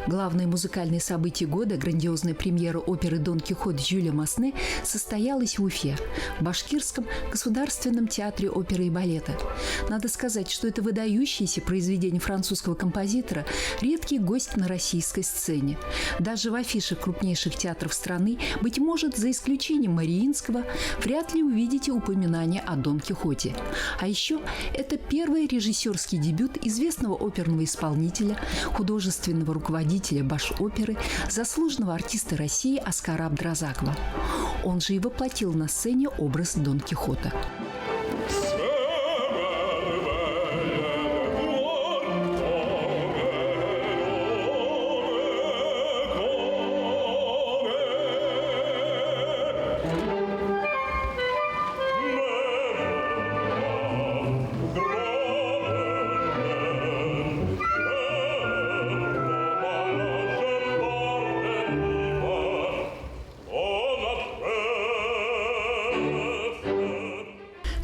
Главное музыкальное событие года, грандиозная премьера оперы «Дон Кихот» Жюля Масне, состоялась в Уфе, в Башкирском государственном театре оперы и балета. Надо сказать, что это выдающееся произведение французского композитора, редкий гость на российской сцене. Даже в афишах крупнейших театров страны, быть может, за исключением Мариинского, вряд ли увидите упоминание о Дон Кихоте. А еще это первый режиссерский дебют известного оперного исполнителя, художественного руководителя Баш-оперы, заслуженного артиста России Оскара Абдразакова. Он же и воплотил на сцене образ Дон Кихота.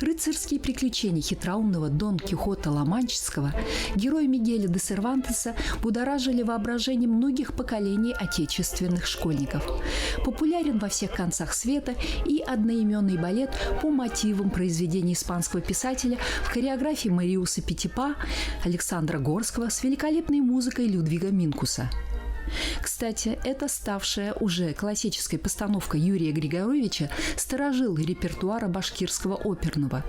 Рыцарские приключения хитроумного Дон Кихота Ла-Манческого, героя Мигеля де Сервантеса, будоражили воображение многих поколений отечественных школьников. Популярен во всех концах света и одноименный балет по мотивам произведений испанского писателя в хореографии Мариуса Петипа, Александра Горского с великолепной музыкой Людвига Минкуса. Кстати, это ставшая уже классической постановка Юрия Григоровича сторожил репертуара башкирского оперного.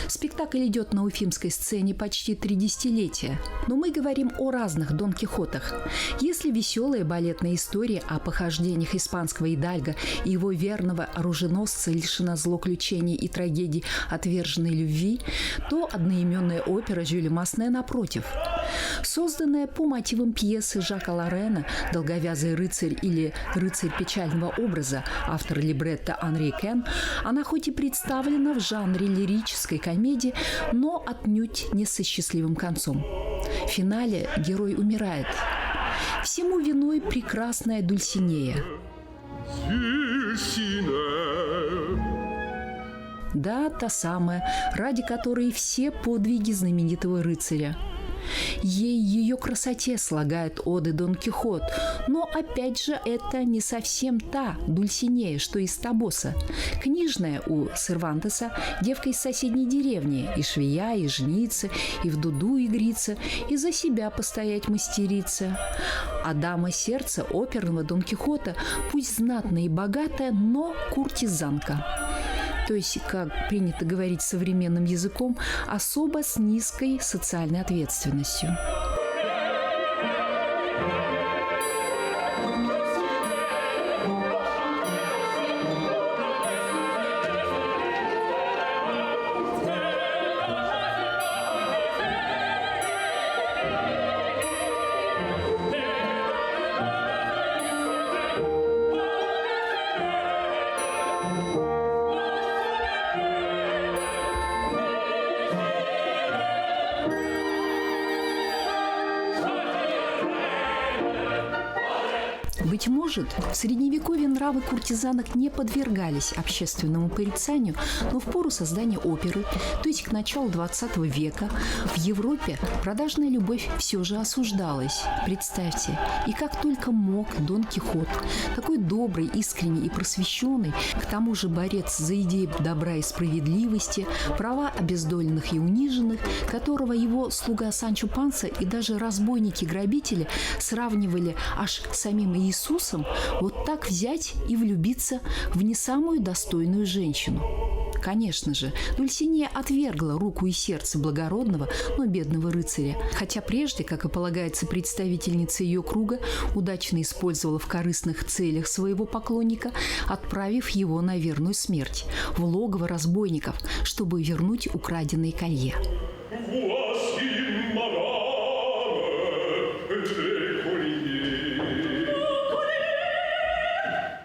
Спектакль идет на уфимской сцене почти 3 десятилетия. Но мы говорим о разных Дон Кихотах. Если веселая балетная история о похождениях испанского идальго и его верного оруженосца лишена злоключений и трагедий отверженной любви, то одноименная опера Жюля Масне напротив. Созданная по мотивам пьесы Жака Лорена «Долговязый рыцарь» или «Рыцарь печального образа» автор либретто Анри Кен, она хоть и представлена в жанре лирической комедии, но отнюдь не со счастливым концом. В финале герой умирает. Всему виной прекрасная Дульсинея. Да, та самая, ради которой все подвиги знаменитого рыцаря. Ей ее красоте слагает оды Дон Кихот, но опять же это не совсем та Дульсинея, что из Тобоса. Книжная у Сервантеса, девка из соседней деревни, и швея, и жница, и в дуду игрится, и за себя постоять мастерица. А дама сердца оперного Дон Кихота, пусть знатная и богатая, но куртизанка. То есть, как принято говорить современным языком, особо с низкой социальной ответственностью. Быть может, в Средневековье нравы куртизанок не подвергались общественному порицанию, но в пору создания оперы, то есть к началу XX века, в Европе продажная любовь все же осуждалась. Представьте, и как только мог Дон Кихот, такой добрый, искренний и просвещенный, к тому же борец за идеи добра и справедливости, права обездоленных и униженных, которого его слуга Санчо Панса и даже разбойники-грабители сравнивали аж с самим Иисусом вот так взять и влюбиться в не самую достойную женщину? Конечно же, Дульсинея отвергла руку и сердце благородного, но бедного рыцаря, хотя прежде, как и полагается представительнице ее круга, удачно использовала в корыстных целях своего поклонника, отправив его на верную смерть в логово разбойников, чтобы вернуть украденные колье.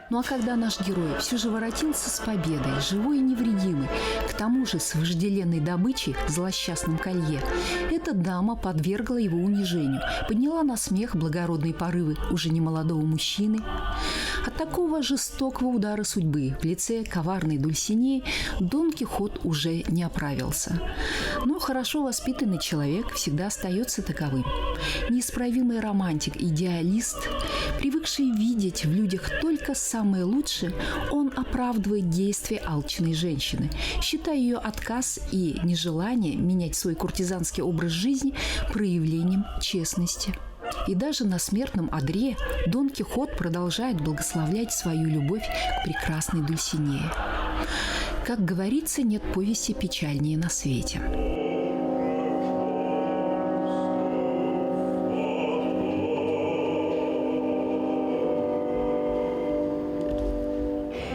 Ну а когда наш герой все же воротился с победой, живой и невредимый, к тому же с вожделенной добычей, злосчастным колье, эта дама подвергла его унижению, подняла на смех благородные порывы уже немолодого мужчины. От такого жестокого удара судьбы в лице коварной Дульсинеи Дон Кихот уже не оправился. Но хорошо воспитанный человек всегда остается таковым. Неисправимый романтик, идеалист, привыкший видеть в людях только самое лучшее, он оправдывает действия алчной женщины, считая ее отказ и нежелание менять свой куртизанский образ жизни проявлением честности. И даже на смертном одре Дон Кихот продолжает благословлять свою любовь к прекрасной Дульсинее. Как говорится, нет повести печальнее на свете.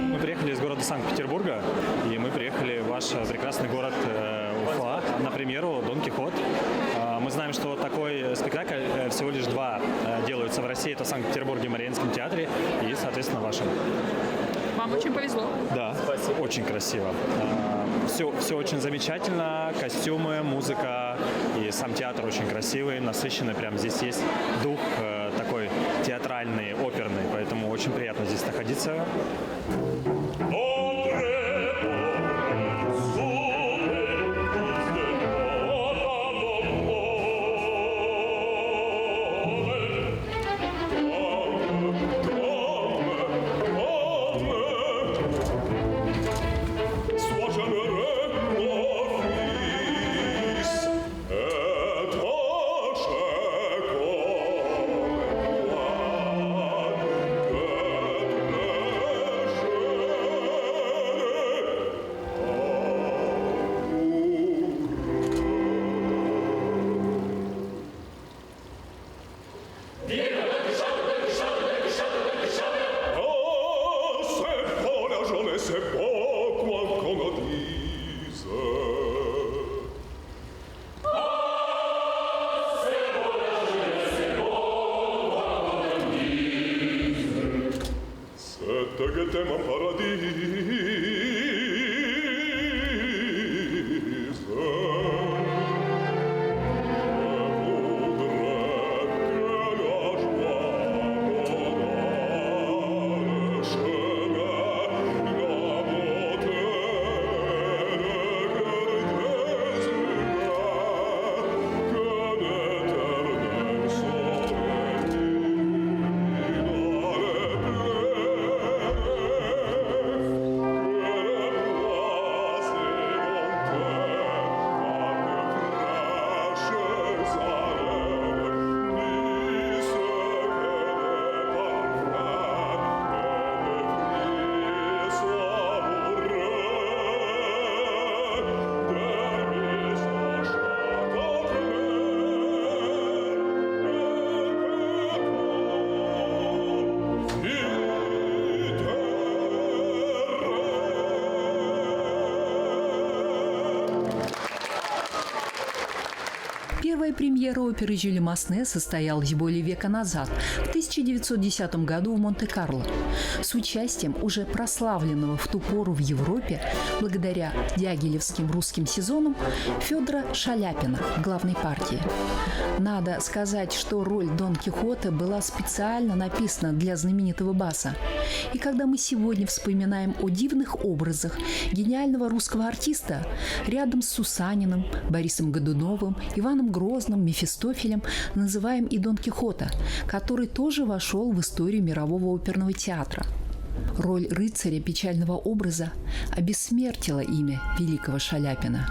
Мы приехали из города Санкт-Петербурга, и мы приехали в ваш прекрасный город Уфа на премьеру «Дон Кихот». Мы знаем, что такой спектакль всего лишь 2 делаются в России. Это в Санкт-Петербурге, в Мариинском театре и, соответственно, в вашем. Вам очень повезло. Да, очень красиво. Все очень замечательно. Костюмы, музыка и сам театр очень красивый, насыщенный. Прям здесь есть дух такой театральный, оперный. Поэтому очень приятно здесь находиться. Первая премьера оперы Жюля Масне состоялась более века назад, в 1910 году в Монте-Карло, с участием уже прославленного в ту пору в Европе, благодаря дягилевским русским сезонам, Федора Шаляпина в главной партии. Надо сказать, что роль Дон Кихота была специально написана для знаменитого Баса. И когда мы сегодня вспоминаем о дивных образах гениального русского артиста, рядом с Сусаниным, Борисом Годуновым, Иваном Грозным, Мефистофелем называем и Дон Кихота, который тоже вошел в историю мирового оперного театра. Роль рыцаря печального образа обессмертила имя великого Шаляпина.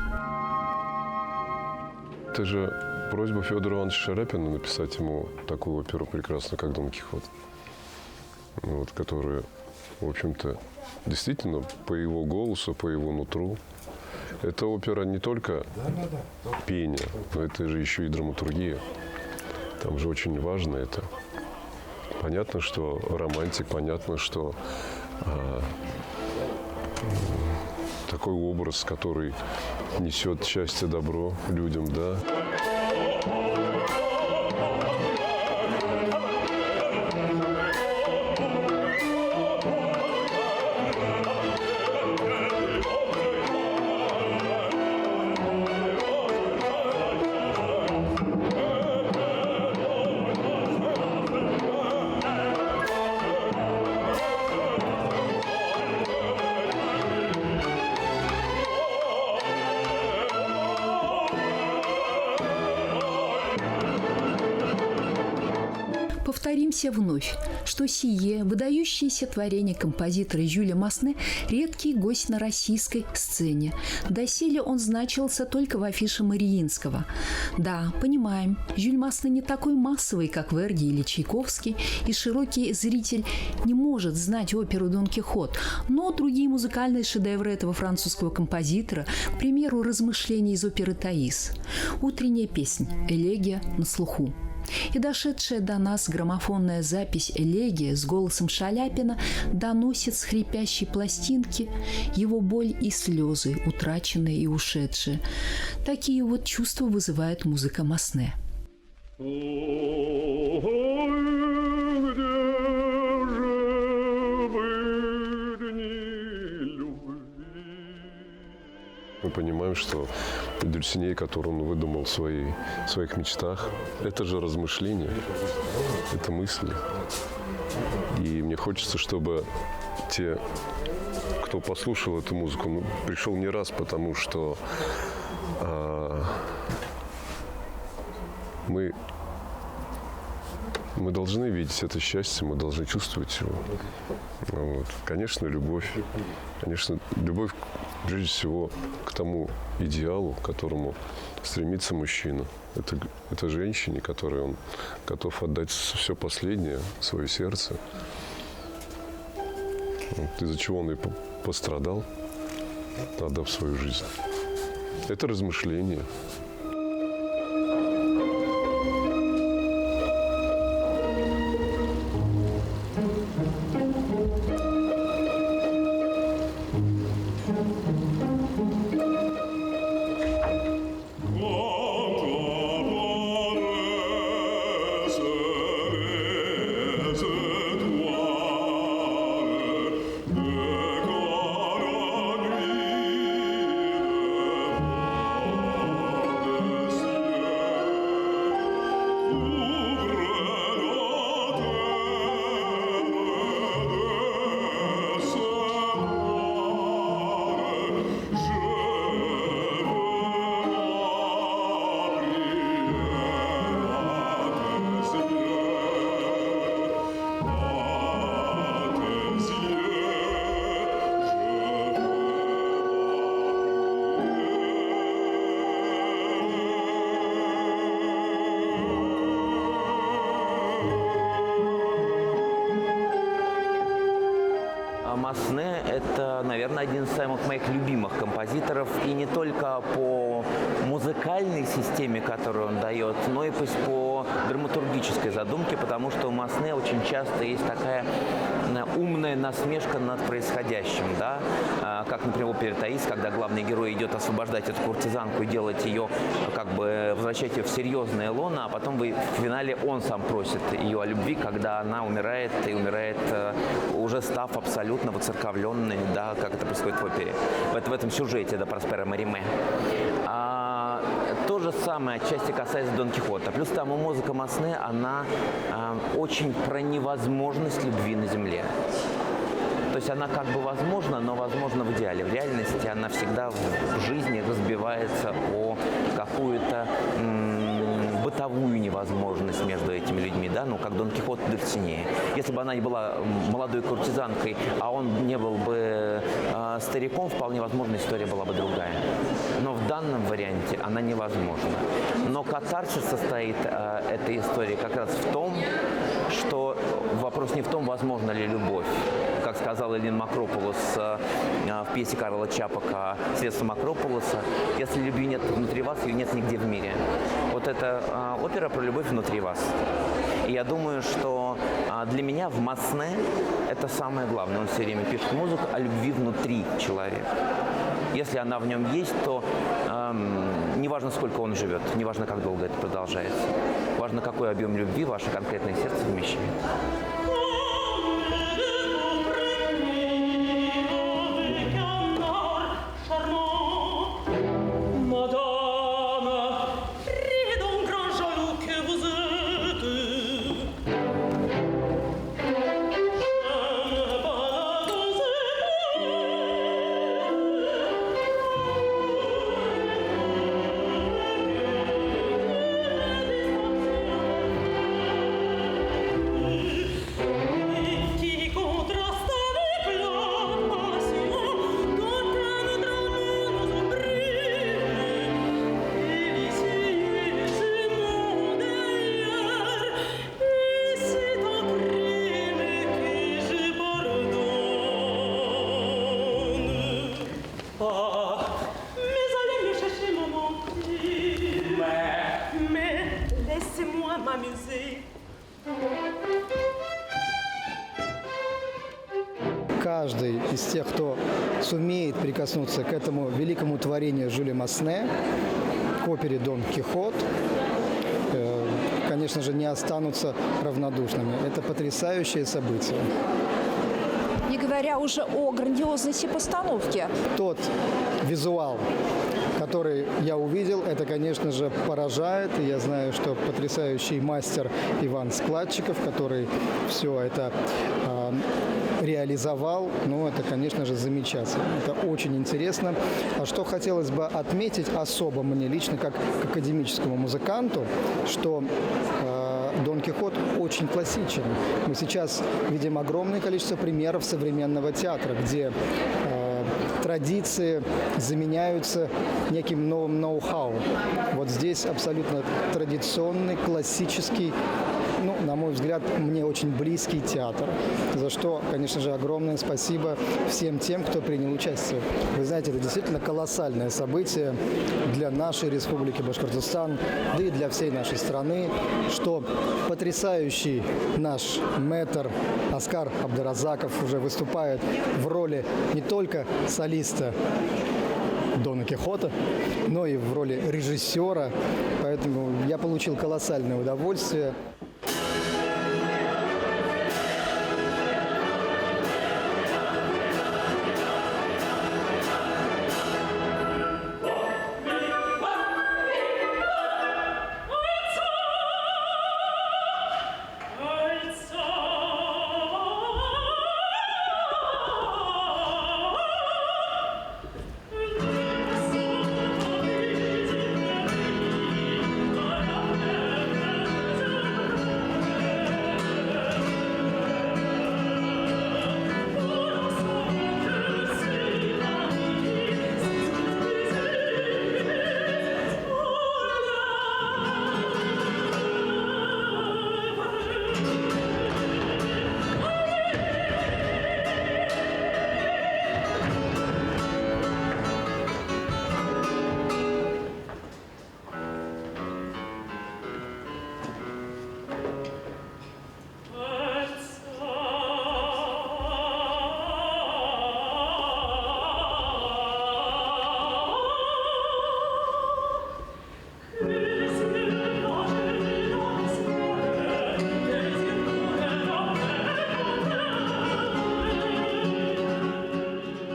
Это же просьба Федора Ивановича Шаляпина написать ему такую оперу прекрасную, как «Дон Кихот». вот, которая, в общем-то, действительно по его голосу, по его нутру. Эта опера не только пение, но это же еще и драматургия. Там же очень важно это. Понятно, что романтик, понятно, что такой образ, который несет счастье, добро людям, да. Повторимся вновь, что сие выдающееся творение композитора Жюля Масне – редкий гость на российской сцене. Доселе он значился только в афише Мариинского. Да, понимаем, Жюль Масне не такой массовый, как Верди или Чайковский, и широкий зритель не может знать оперу «Дон Кихот», но другие музыкальные шедевры этого французского композитора, к примеру, «Размышления из оперы «Таис», «Утренняя песня», «Элегия» на слуху. И дошедшая до нас граммофонная запись «Элегия» с голосом Шаляпина доносит с хрипящей пластинки его боль и слезы, утраченные и ушедшие. Такие вот чувства вызывает музыка Масне. Мы понимаем, что Дульсиней, который он выдумал в своих мечтах, это же размышления, это мысли. И мне хочется, чтобы те, кто послушал эту музыку, пришел не раз, потому что мы должны видеть это счастье, мы должны чувствовать его. Вот. Конечно, любовь. Конечно, любовь, прежде всего, к тому идеалу, к которому стремится мужчина. Это женщине, которой он готов отдать все последнее, свое сердце. Вот. Из-за чего он и пострадал, отдав свою жизнь. Это размышление. Масне – это, наверное, один из самых моих любимых композиторов. И не только по музыкальной системе, которую он дает, но и по драматургической задумке, потому что у Масне очень часто есть такая умная насмешка над происходящим. Да? Как, например, в опере «Таис», когда главный герой идет освобождать эту куртизанку и делать ее, как бы возвращать ее в серьезное лоно, а потом в финале он сам просит ее о любви, когда она умирает, и умирает уже став абсолютно воцерковленной, да, как это происходит в опере, в этом сюжете, да, Проспера Мариме. То же самое отчасти касается Дон Кихота. Плюс там у музыка Масне, она очень про невозможность любви на земле. То есть она как бы возможна, но возможна в идеале. В реальности она всегда в жизни разбивается о какую-то бытовую невозможность между этими людьми, да, ну, как Дон Кихот и Дульсинея. Если бы она не была молодой куртизанкой, а он не был бы стариком, вполне возможно, история была бы другая. Но в данном варианте она невозможна. Но катарсис состоит этой истории как раз в том, что вопрос не в том, возможно ли любовь. Как сказал Элин Макропулос в пьесе Карла Чапака «Средство Макропулоса», если любви нет внутри вас, ее нет нигде в мире. Вот это опера про любовь внутри вас. И я думаю, что для меня в Масне это самое главное. Он все время пишет музыку о любви внутри человека. Если она в нем есть, то неважно, сколько он живет, неважно, как долго это продолжается. Важно, какой объем любви ваше конкретное сердце вмещает. Каждый из тех, кто сумеет прикоснуться к этому великому творению Жюля Масне, к опере «Дон Кихот», конечно же, не останутся равнодушными. Это потрясающее событие. Не говоря уже о грандиозности постановки. Тот визуал, который я увидел, это, конечно же, поражает. И я знаю, что потрясающий мастер Иван Складчиков, который все это реализовал, ну, это, конечно же, замечательно. Это очень интересно. А что хотелось бы отметить особо мне лично, как к академическому музыканту, что Дон Кихот очень классичен. Мы сейчас видим огромное количество примеров современного театра, где традиции заменяются неким новым ноу-хау. Вот здесь абсолютно традиционный, классический, ну, на мой взгляд, мне очень близкий театр. За что, конечно же, огромное спасибо всем тем, кто принял участие. Вы знаете, это действительно колоссальное событие для нашей республики Башкортостан, да и для всей нашей страны, что потрясающий наш мэтр Оскар Абдуразаков уже выступает в роли не только солиста Дона Кихота, но и в роли режиссера. Поэтому я получил колоссальное удовольствие.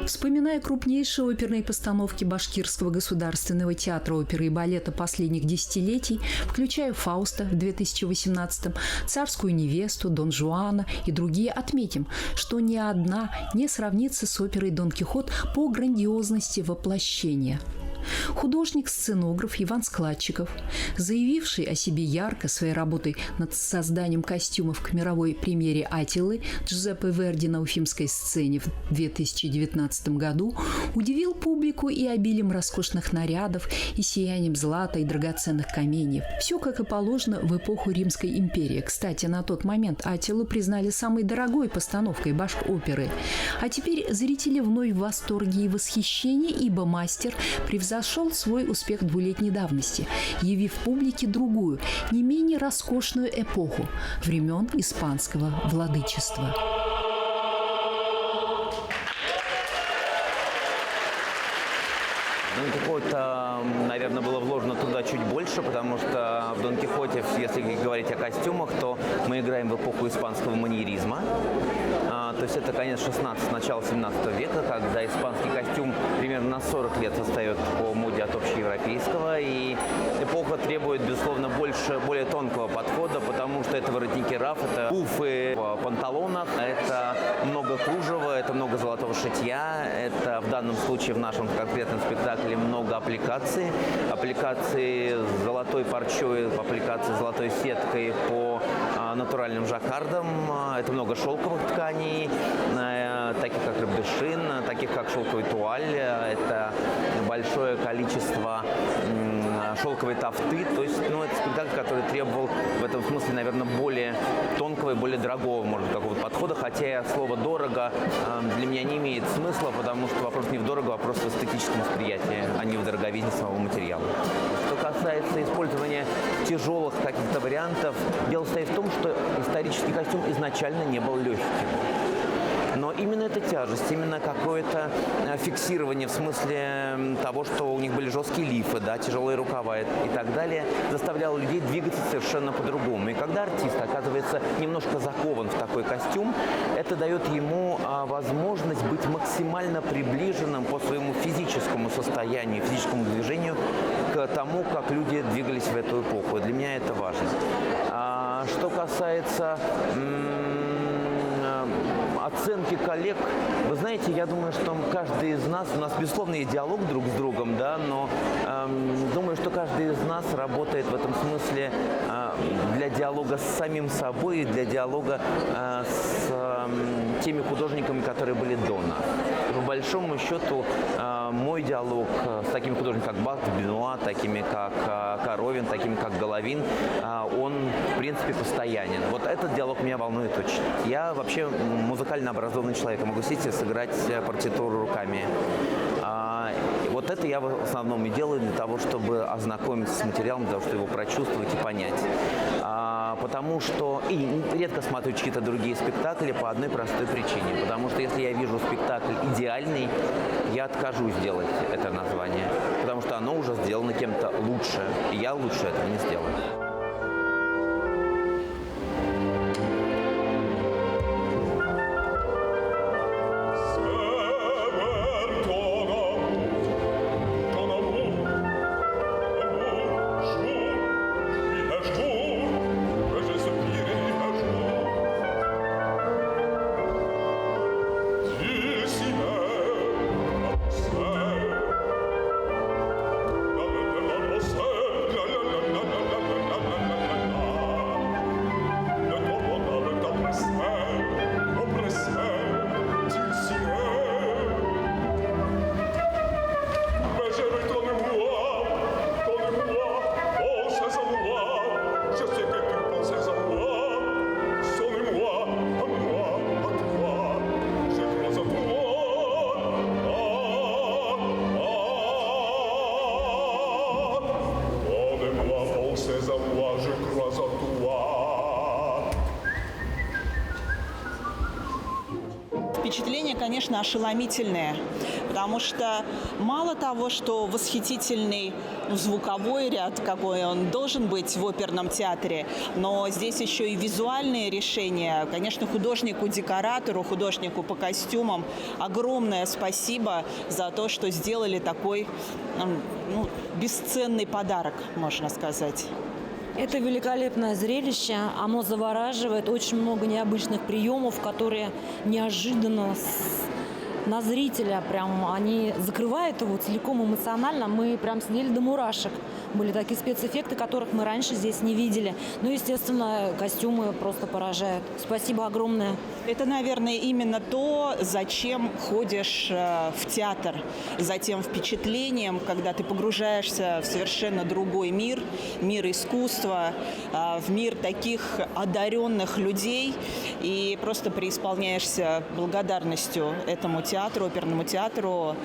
Вспоминая крупнейшие оперные постановки Башкирского государственного театра оперы и балета последних десятилетий, включая «Фауста» в 2018-м, «Царскую невесту», «Дон Жуана» и другие, отметим, что ни одна не сравнится с оперой «Дон Кихот» по грандиозности воплощения. Художник-сценограф Иван Складчиков, заявивший о себе ярко своей работой над созданием костюмов к мировой премьере «Аттилы» Джузеппе Верди на Уфимской сцене в 2019 году, удивил публику и обилием роскошных нарядов, и сиянием злата и драгоценных каменьев. Все, как и положено, в эпоху Римской империи. Кстати, на тот момент «Аттилу» признали самой дорогой постановкой башк-оперы. А теперь зрители вновь в восторге и восхищении, ибо мастер превзошел свой успех двулетней давности, явив публике другую, не менее роскошную эпоху времен испанского владычества. Дон Кихота, наверное, было вложено туда чуть больше, потому что в Дон Кихоте, если говорить о костюмах, то мы играем в эпоху испанского маньеризма. То есть это конец 16 начало 17 века, когда испанский костюм примерно на 40 лет отстает по моде от общеевропейского. И эпоха требует, безусловно, более тонкого подхода, потому что это воротники раф, это пуфы в панталонах, это много кружева, это много золотого шитья, это в данном случае в нашем конкретном спектакле много аппликаций. Аппликации с золотой парчой, аппликации с золотой сеткой по натуральным жаккардам. Это много шелковых тканей, таких как рыбдышин, таких как шелковый туаль. Это большое количество шелковой тафты. То есть, это спектакль, который требовал в этом смысле, наверное, более тонкого и более дорогого, может быть, какого-то подхода. Хотя слово «дорого» для меня не имеет смысла, потому что вопрос не в дорого, вопрос в эстетическом восприятии, а не в дороговизне самого материала. Что касается использования тяжелых каких-то вариантов, дело стоит в том, что исторический костюм изначально не был легким. Но именно эта тяжесть, именно какое-то фиксирование в смысле того, что у них были жесткие лифы, да, тяжелые рукава и так далее, заставляло людей двигаться совершенно по-другому. И когда артист оказывается немножко закован в такой костюм, это дает ему возможность быть максимально приближенным по своему физическому состоянию, физическому движению к тому, как люди двигались в эту эпоху. Для меня это важно. Что касается оценки коллег, вы знаете, я думаю, что каждый из нас, у нас, безусловно, есть диалог друг с другом, да, но думаю, что каждый из нас работает в этом смысле для диалога с самим собой и для диалога с теми художниками, которые были до нас. По большому счету, мой диалог с такими художниками, как Бах, Бенуа, такими как Коровин, такими как Головин, он, в принципе, постоянен. Вот этот диалог меня волнует очень. Я вообще музыкально образованный человек, я могу сесть и сыграть партитуру руками. Вот это я в основном и делаю для того, чтобы ознакомиться с материалом, для того, чтобы его прочувствовать и понять. Потому что и редко смотрю чьи-то другие спектакли по одной простой причине. Потому что если я вижу спектакль идеальный, я откажусь делать это название. Потому что оно уже сделано кем-то лучше, и я лучше этого не сделаю. Впечатление, конечно, ошеломительное, потому что мало того, что восхитительный звуковой ряд, какой он должен быть в оперном театре, но здесь еще и визуальные решения. Конечно, художнику-декоратору, художнику по костюмам огромное спасибо за то, что сделали такой бесценный подарок, можно сказать. Это великолепное зрелище, оно завораживает, очень много необычных приемов, которые неожиданно на зрителя, прям они закрывают его целиком эмоционально. Мы прям сидели до мурашек. Были такие спецэффекты, которых мы раньше здесь не видели. Ну, естественно, костюмы просто поражают. Спасибо огромное. Это, наверное, именно то, зачем ходишь в театр, за тем впечатлением, когда ты погружаешься в совершенно другой мир, мир искусства, в мир таких одаренных людей, и просто преисполняешься благодарностью этому театру, оперному театру.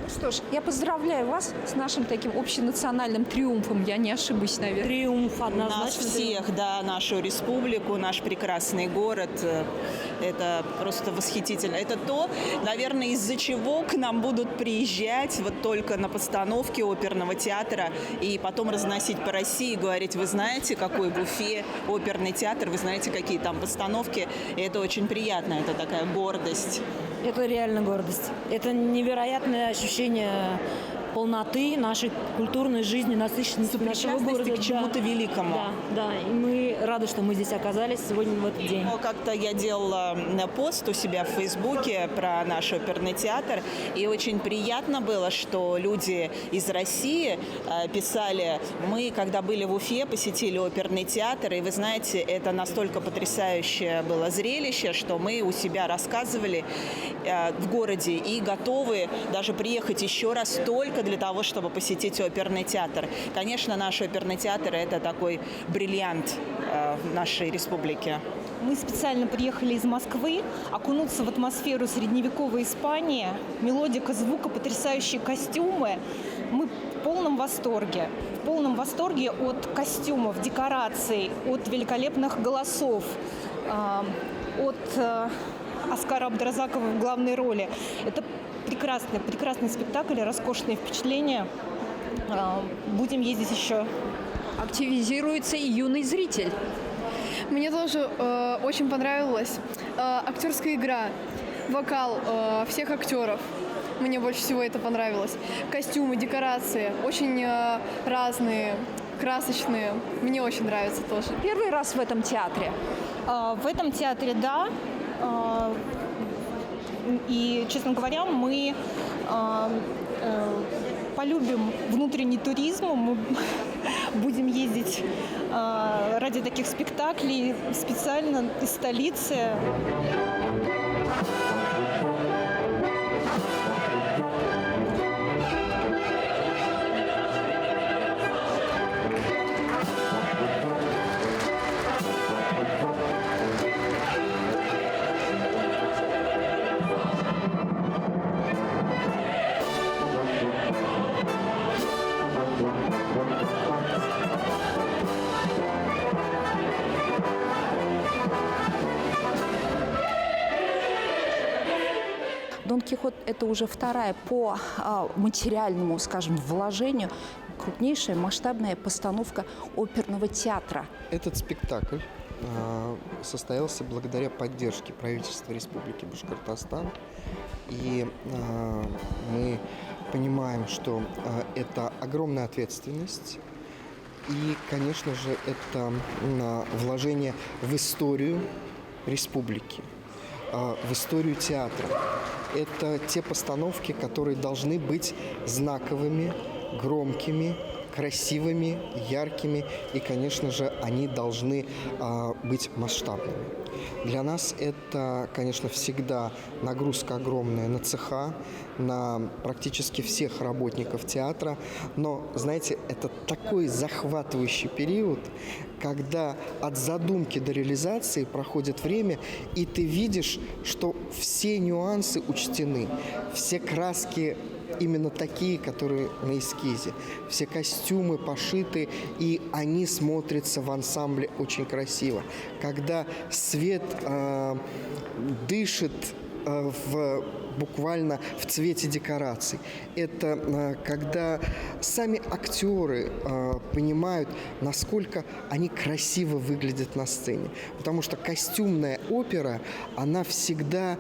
Что ж, я поздравляю вас с нашим таким общенациональным триумфом. Я не ошибусь, наверное. Триумф Нас однозначно. всех, да, нашу республику, наш прекрасный город. Это просто восхитительно. Это то, наверное, из-за чего к нам будут приезжать вот только на постановке оперного театра и потом разносить по России и говорить: вы знаете, какой в Уфе оперный театр, вы знаете, какие там постановки. И это очень приятно, это такая гордость. Это реально гордость. Это невероятное ощущение полноты нашей культурной жизни, насыщенности нашего города. К чему-то великому. Да. И мы рады, что мы здесь оказались сегодня в этот день. Как-то я делала пост у себя в Фейсбуке про наш оперный театр, и очень приятно было, что люди из России писали: мы, когда были в Уфе, посетили оперный театр, и вы знаете, это настолько потрясающее было зрелище, что мы у себя рассказывали в городе и готовы даже приехать еще раз только для того, чтобы посетить оперный театр. Конечно, наш оперный театр – это такой бриллиант нашей республики. Мы специально приехали из Москвы окунуться в атмосферу средневековой Испании. Мелодика звука, потрясающие костюмы. Мы в полном восторге. В полном восторге от костюмов, декораций, от великолепных голосов, от Оскара Абдразакова в главной роли. Это прекрасный спектакль, роскошные впечатления. Будем ездить еще. Активизируется и юный зритель. Мне тоже очень понравилась актерская игра, вокал всех актеров. Мне больше всего это понравилось. Костюмы, декорации очень разные, красочные. Мне очень нравится тоже. Первый раз в этом театре? В этом театре, да. И, честно говоря, мы полюбим внутренний туризм, мы будем ездить ради таких спектаклей специально из столицы. «Дон Кихот» – это уже вторая по материальному, скажем, вложению крупнейшая масштабная постановка оперного театра. Этот спектакль состоялся благодаря поддержке правительства Республики Башкортостан. И мы понимаем, что это огромная ответственность. И, конечно же, это вложение в историю республики, в историю театра. Это те постановки, которые должны быть знаковыми, громкими, красивыми, яркими. И, конечно же, они должны быть масштабными. Для нас это, конечно, всегда нагрузка огромная на цеха, на практически всех работников театра. Но, знаете, это такой захватывающий период, когда от задумки до реализации проходит время, и ты видишь, что все нюансы учтены, все краски именно такие, которые на эскизе. Все костюмы пошиты, и они смотрятся в ансамбле очень красиво. Когда свет дышит буквально в цвете декораций. Это когда сами актеры понимают, насколько они красиво выглядят на сцене. Потому что костюмная опера, она всегда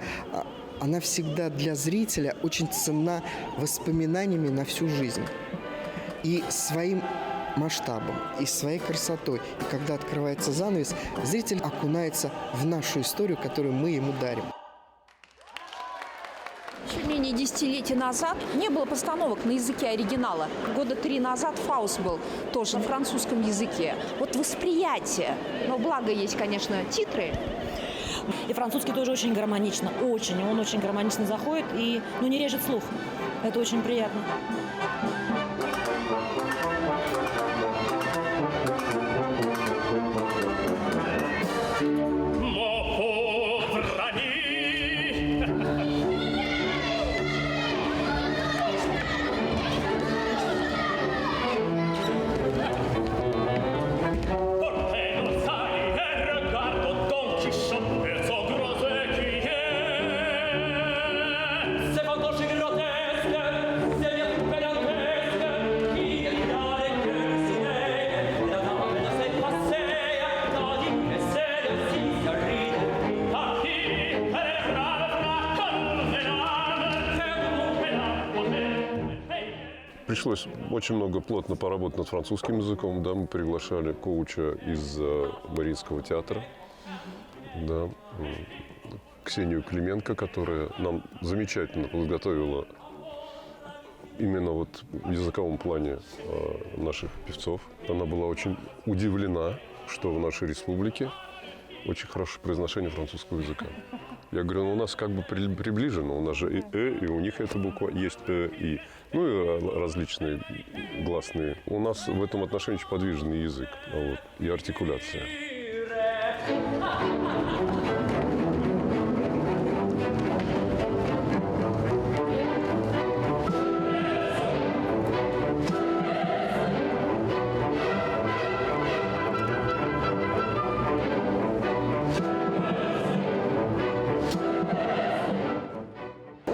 для зрителя очень ценна воспоминаниями на всю жизнь. И своим масштабом, и своей красотой. И когда открывается занавес, зритель окунается в нашу историю, которую мы ему дарим. менее десятилетия назад не было постановок на языке оригинала. Года 3 назад «Фауст» был тоже на французском языке. Вот восприятие. Но благо есть, конечно, титры. И французский тоже очень гармонично, очень. Он очень гармонично заходит и не режет слух. Это очень приятно. Пришлось очень много плотно поработать над французским языком. Да, мы приглашали коуча из Мариинского театра, да, Ксению Клименко, которая нам замечательно подготовила именно вот в языковом плане наших певцов. Она была очень удивлена, что в нашей республике очень хорошее произношение французского языка. Я говорю, у нас как бы приближено, у нас же и и у них эта буква есть и. Ну и различные гласные. У нас в этом отношении очень подвижный язык, вот, и артикуляция.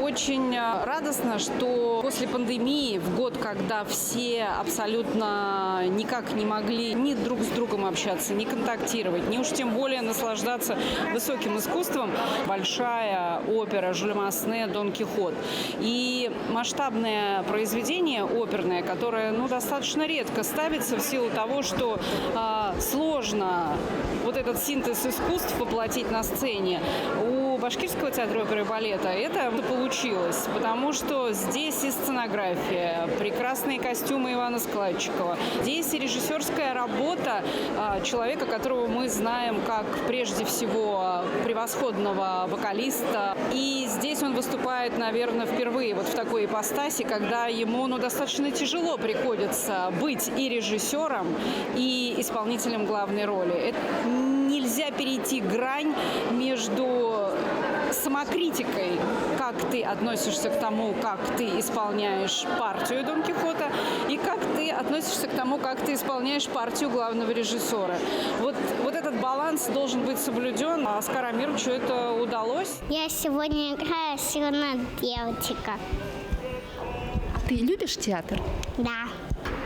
Очень радостно, что после пандемии, в год, когда все абсолютно никак не могли ни друг с другом общаться, ни контактировать, ни уж тем более наслаждаться высоким искусством, большая опера Жюля Масне «Дон Кихот» и масштабное произведение оперное, которое достаточно редко ставится в силу того, что сложно вот этот синтез искусств воплотить на сцене. У Башкирского театра оперы и балета это получилось, потому что здесь и сценография, прекрасные костюмы Ивана Складчикова, здесь и режиссерская работа человека, которого мы знаем как прежде всего превосходного вокалиста. И здесь он выступает, наверное, впервые вот в такой ипостаси, когда ему достаточно тяжело приходится быть и режиссером, и исполнителем главной роли. Нельзя перейти грань между самокритикой, как ты относишься к тому, как ты исполняешь партию Дон Кихота, и как ты относишься к тому, как ты исполняешь партию главного режиссера. Вот этот баланс должен быть соблюден. А Оскару Амировичу это удалось. Я сегодня играю «Сильная девочка». Ты любишь театр? Да.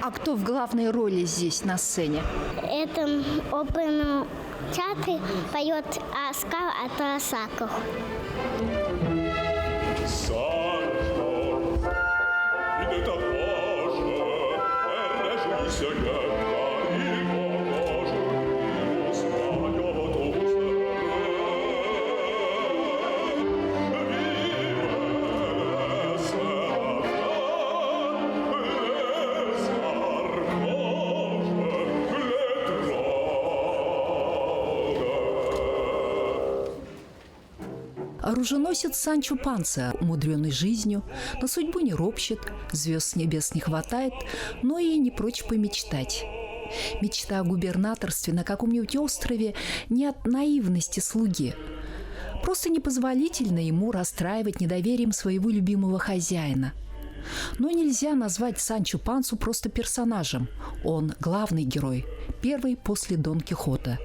А кто в главной роли здесь на сцене? Это оперном театре поет Оскар Атарасаков. Оруженосец Санчо Панса, умудренный жизнью, на судьбу не ропщет, звезд с небес не хватает, но и не прочь помечтать. Мечта о губернаторстве на каком-нибудь острове не от наивности слуги. Просто непозволительно ему расстраивать недоверием своего любимого хозяина. Но нельзя назвать Санчо Пансу просто персонажем. Он главный герой, первый после Дон Кихота.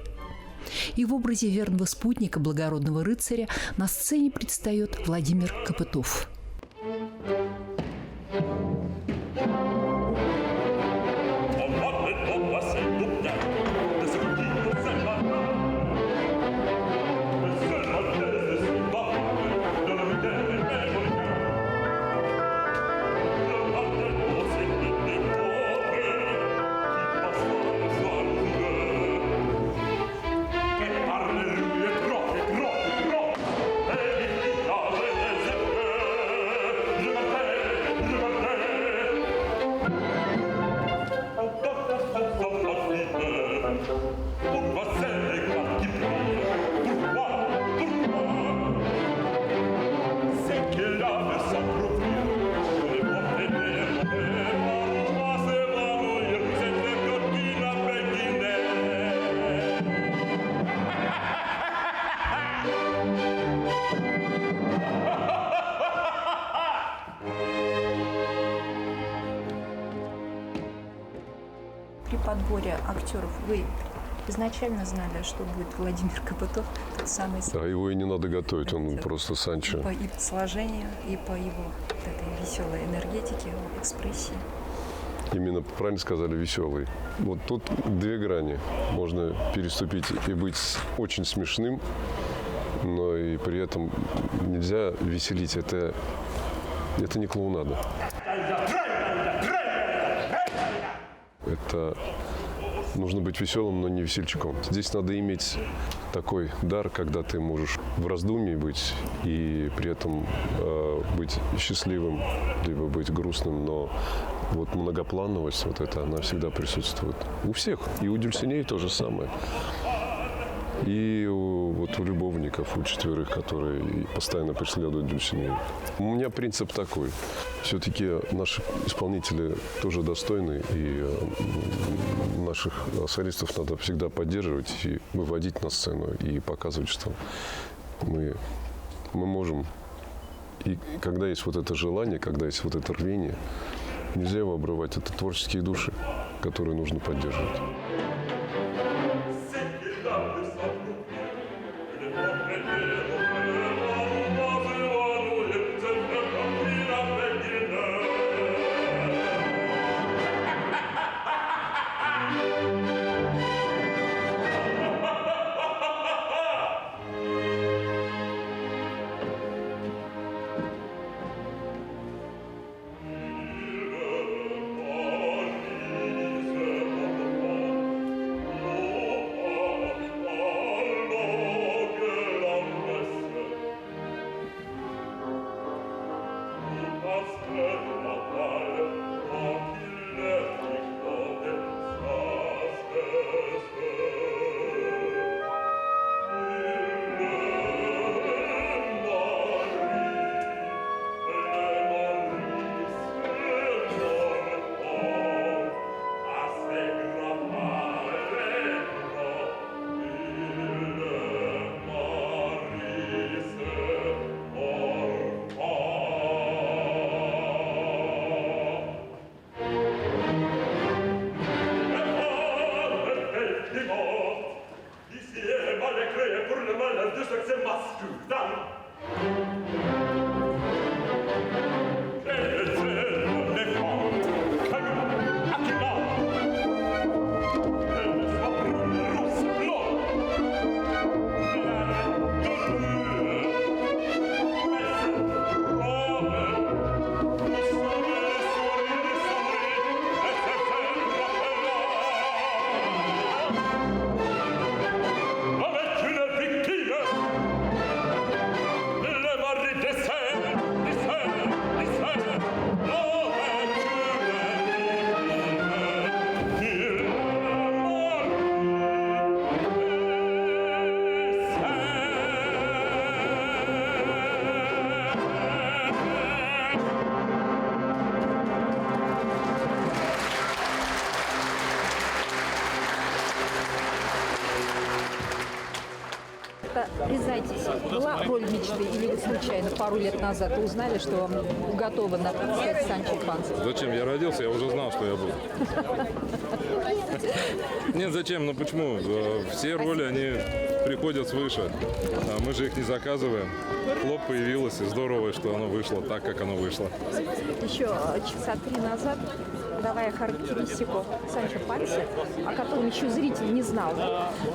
И в образе верного спутника благородного рыцаря на сцене предстает Владимир Копытов. подборе актеров вы изначально знали, что будет Владимир Копытов, тот самый... А его и не надо готовить, он просто Санчо. И по сложению, и по его вот этой веселой энергетике, экспрессии. Именно правильно сказали, веселый. Вот тут две грани. Можно переступить и быть очень смешным, но и при этом нельзя веселить. Это не клоунада. Это нужно быть веселым, но не весельчаком. Здесь надо иметь такой дар, когда ты можешь в раздумье быть и при этом быть счастливым, либо быть грустным, но вот многоплановость, вот эта, она всегда присутствует. У всех. И у Дюльсиней то же самое. И вот у любовников, у четверых, которые постоянно преследуют Дюльсиней. У меня принцип такой. Все-таки наши исполнители тоже достойны, и наших солистов надо всегда поддерживать и выводить на сцену, и показывать, что мы можем. И когда есть вот это желание, когда есть вот это рвение, нельзя его обрывать. Это творческие души, которые нужно поддерживать. Признайтесь, была роль мечты или вы случайно пару лет назад узнали, что вам уготовано стать Санчо Панса? Зачем? Я родился, я уже знал, что я буду. Нет, зачем? Ну почему? Все роли, они приходят свыше. Мы же их не заказываем. Хлоп появилось, и здорово, что оно вышло так, как оно вышло. Еще часа 3 назад, давая характеристику Санчо Панса, о котором еще зритель не знал,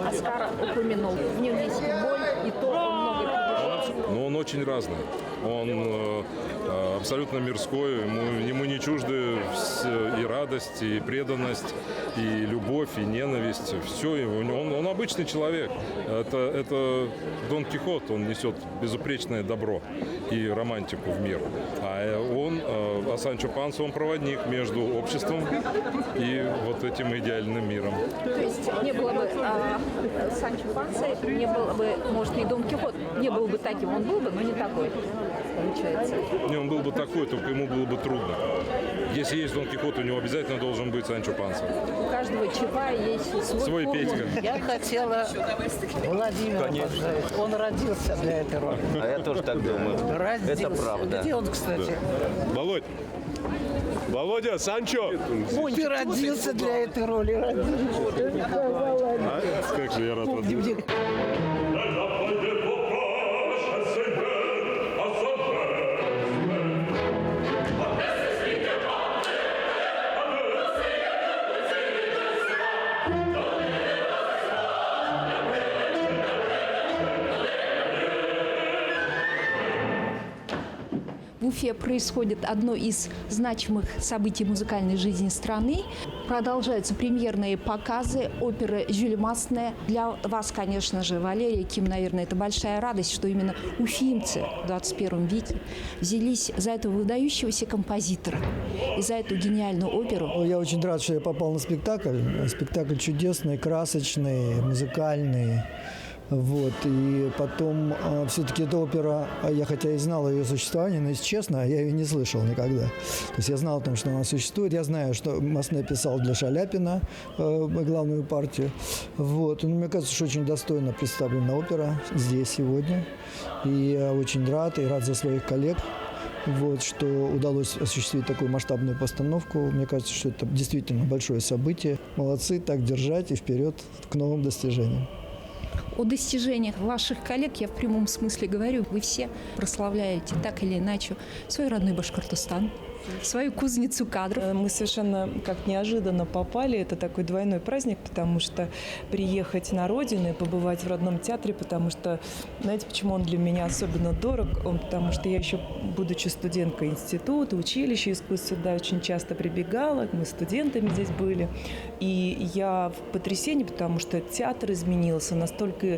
Оскар упомянул. В нем есть и боль, и то, он много пережил. Но он очень разный. Он абсолютно мирской, ему не чужды и радость, и преданность, и любовь, и ненависть. Все, он обычный человек. Это Дон Кихот, он несет безупречное добро и романтику в мир. А Санчо Панса, он проводник между обществом и вот этим идеальным миром. То есть не было бы Санчо Панса, не было бы, может, и Дон Кихот, не был бы таким, он был бы, но не такой. получается? Не, он был бы такой, только ему было бы трудно. Если есть Дон Кихот, у него обязательно должен быть Санчо Панса. У каждого Чапая есть Свой Петька. Я хотела Владимира поздравить. Он родился для этой роли. А я тоже так думаю. Родился. Это правда. Где он, кстати? Володь! Володя, Санчо! Ты родился для этой роли. Как же я рад вас видеть. В Уфе происходит одно из значимых событий музыкальной жизни страны. Продолжаются премьерные показы оперы «Жюль Масне». Для вас, конечно же, Валерия, Ким, наверное, это большая радость, что именно уфимцы в 21 веке взялись за этого выдающегося композитора и за эту гениальную оперу. Я очень рад, что я попал на спектакль. Спектакль чудесный, красочный, музыкальный. Вот, и потом все-таки эта опера, я хотя и знал о ее существовании, но, если честно, я ее не слышал никогда. То есть я знал о том, что она существует, я знаю, что Масне писал для Шаляпина главную партию. Вот, но мне кажется, что очень достойно представлена опера здесь сегодня. И я очень рад, и рад за своих коллег. Вот, что удалось осуществить такую масштабную постановку. Мне кажется, что это действительно большое событие. Молодцы, так держать и вперед к новым достижениям. О достижениях ваших коллег я в прямом смысле говорю. Вы все прославляете так или иначе свой родной Башкортостан, свою кузницу кадров. Мы совершенно как неожиданно попали. Это такой двойной праздник, потому что приехать на родину и побывать в родном театре, потому что, знаете, почему он для меня особенно дорог? Потому что я еще, будучи студенткой института, училища искусств, сюда очень часто прибегала, мы студентами здесь были. И я в потрясении, потому что театр изменился настолько.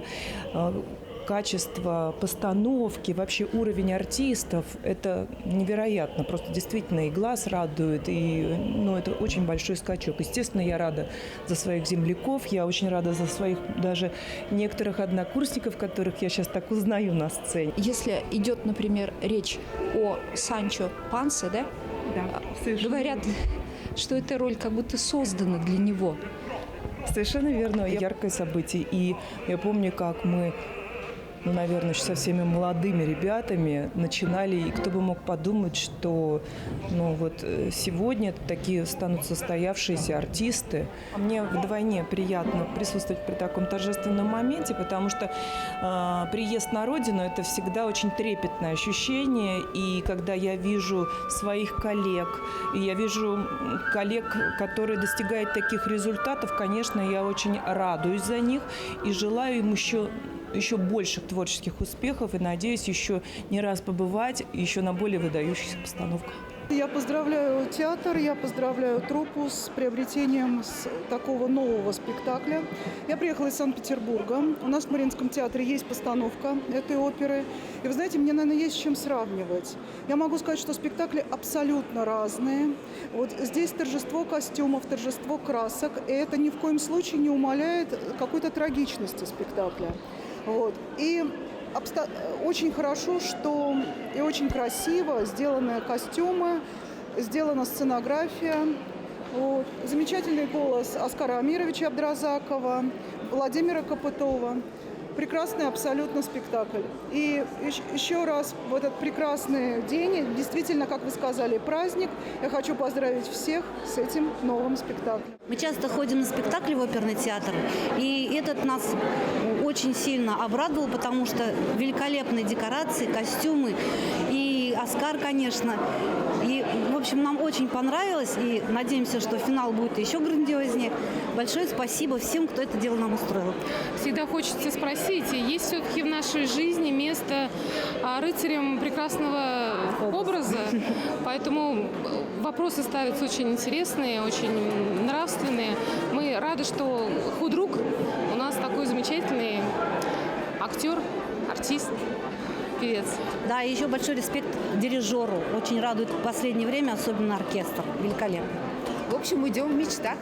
Качество постановки, вообще уровень артистов – это невероятно. Просто действительно и глаз радует, и это очень большой скачок. Естественно, я рада за своих земляков, я очень рада за своих даже некоторых однокурсников, которых я сейчас так узнаю на сцене. Если идет, например, речь о Санчо Пансе, да? Да, говорят, что эта роль как будто создана для него. Совершенно верно. Яркое событие. И я помню, как мы, наверное, еще со всеми молодыми ребятами начинали, и кто бы мог подумать, что сегодня такие станут состоявшиеся артисты. Мне вдвойне приятно присутствовать при таком торжественном моменте, потому что приезд на родину – это всегда очень трепетное ощущение, и когда я вижу своих коллег, и я вижу коллег, которые достигают таких результатов, конечно, я очень радуюсь за них и желаю им еще больших творческих успехов и надеюсь еще не раз побывать еще на более выдающихся постановках. Я поздравляю театр, я поздравляю труппу с приобретением такого нового спектакля. Я приехала из Санкт-Петербурга. У нас в Мариинском театре есть постановка этой оперы. И вы знаете, мне, наверное, есть с чем сравнивать. Я могу сказать, что спектакли абсолютно разные. Вот здесь торжество костюмов, торжество красок. И это ни в коем случае не умаляет какой-то трагичности спектакля. Вот. И очень хорошо, что и очень красиво сделаны костюмы, сделана сценография. Вот. Замечательный голос Оскара Амировича Абдразакова, Владимира Копытова. Прекрасный абсолютно спектакль. И еще раз в этот прекрасный день, действительно, как вы сказали, праздник, я хочу поздравить всех с этим новым спектаклем. Мы часто ходим на спектакли в оперный театр, и этот нас очень сильно обрадовал, потому что великолепные декорации, костюмы и Оскар, конечно. И, в общем, нам очень понравилось, и надеемся, что финал будет еще грандиознее. Большое спасибо всем, кто это дело нам устроил. Всегда хочется спросить, есть все-таки в нашей жизни место рыцарям прекрасного образа, поэтому вопросы ставятся очень интересные, очень нравственные. Мы рады, что худрук у нас такой замечательный актер, артист, певец. Да, и еще большой респект дирижеру. Очень радует в последнее время, особенно оркестр. Великолепно. В общем, идем в мечтах.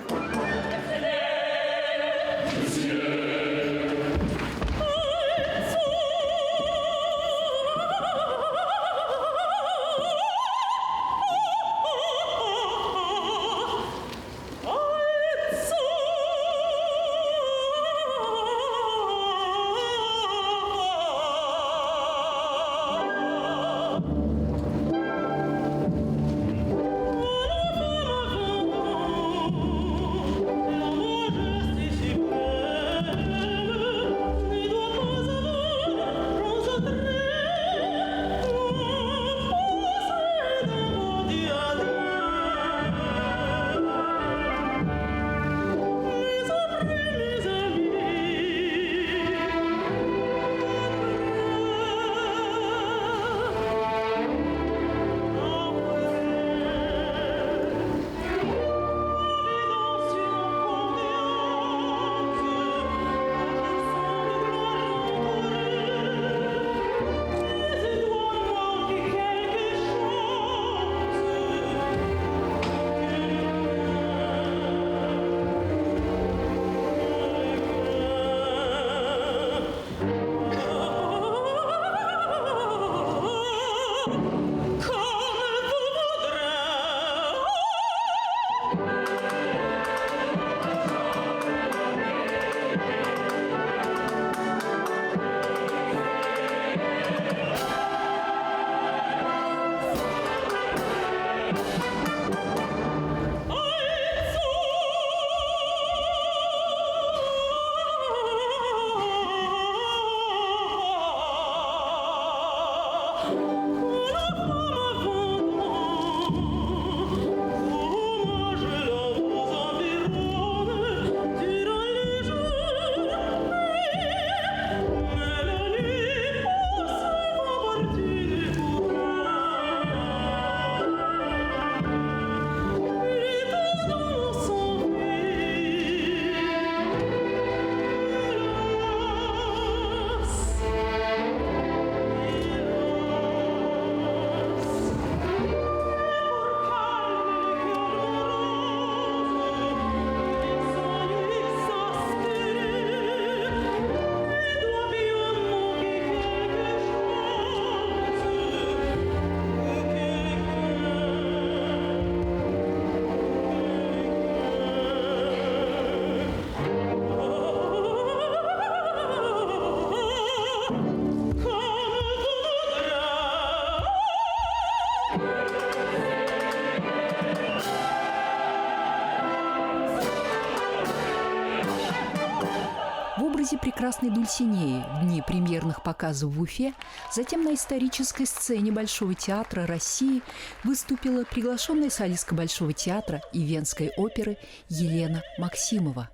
прекрасной Дульсинеи в дни премьерных показов в Уфе, затем на исторической сцене Большого театра России выступила приглашенная солистка Большого театра и Венской оперы Елена Максимова.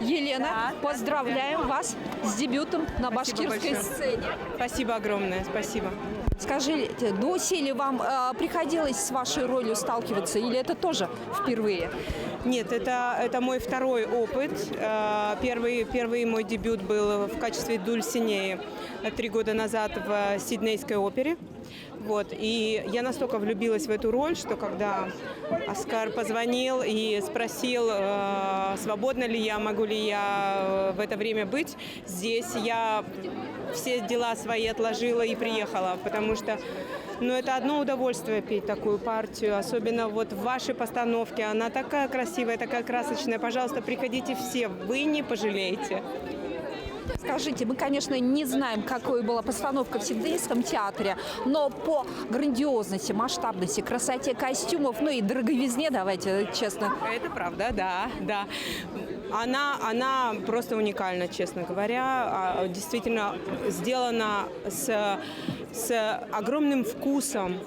Елена, поздравляем вас с дебютом на башкирской сцене. Спасибо огромное, спасибо. Скажите, доселе вам приходилось с вашей ролью сталкиваться или это тоже впервые? Нет, это мой второй опыт. Первый мой дебют был в качестве Дульсинеи 3 года назад в Сиднейской опере. Вот. И я настолько влюбилась в эту роль, что когда Оскар позвонил и спросил, свободна ли я, могу ли я в это время быть здесь, я все дела свои отложила и приехала, потому что это одно удовольствие петь такую партию, особенно вот в вашей постановке. Она такая красивая, такая красочная. Пожалуйста, приходите все, вы не пожалеете. Скажите, мы, конечно, не знаем, какой была постановка в Сиднейском театре, но по грандиозности, масштабности, красоте костюмов, и дороговизне, давайте честно. Это правда, да. Она просто уникальна, честно говоря. Действительно сделана с огромным вкусом.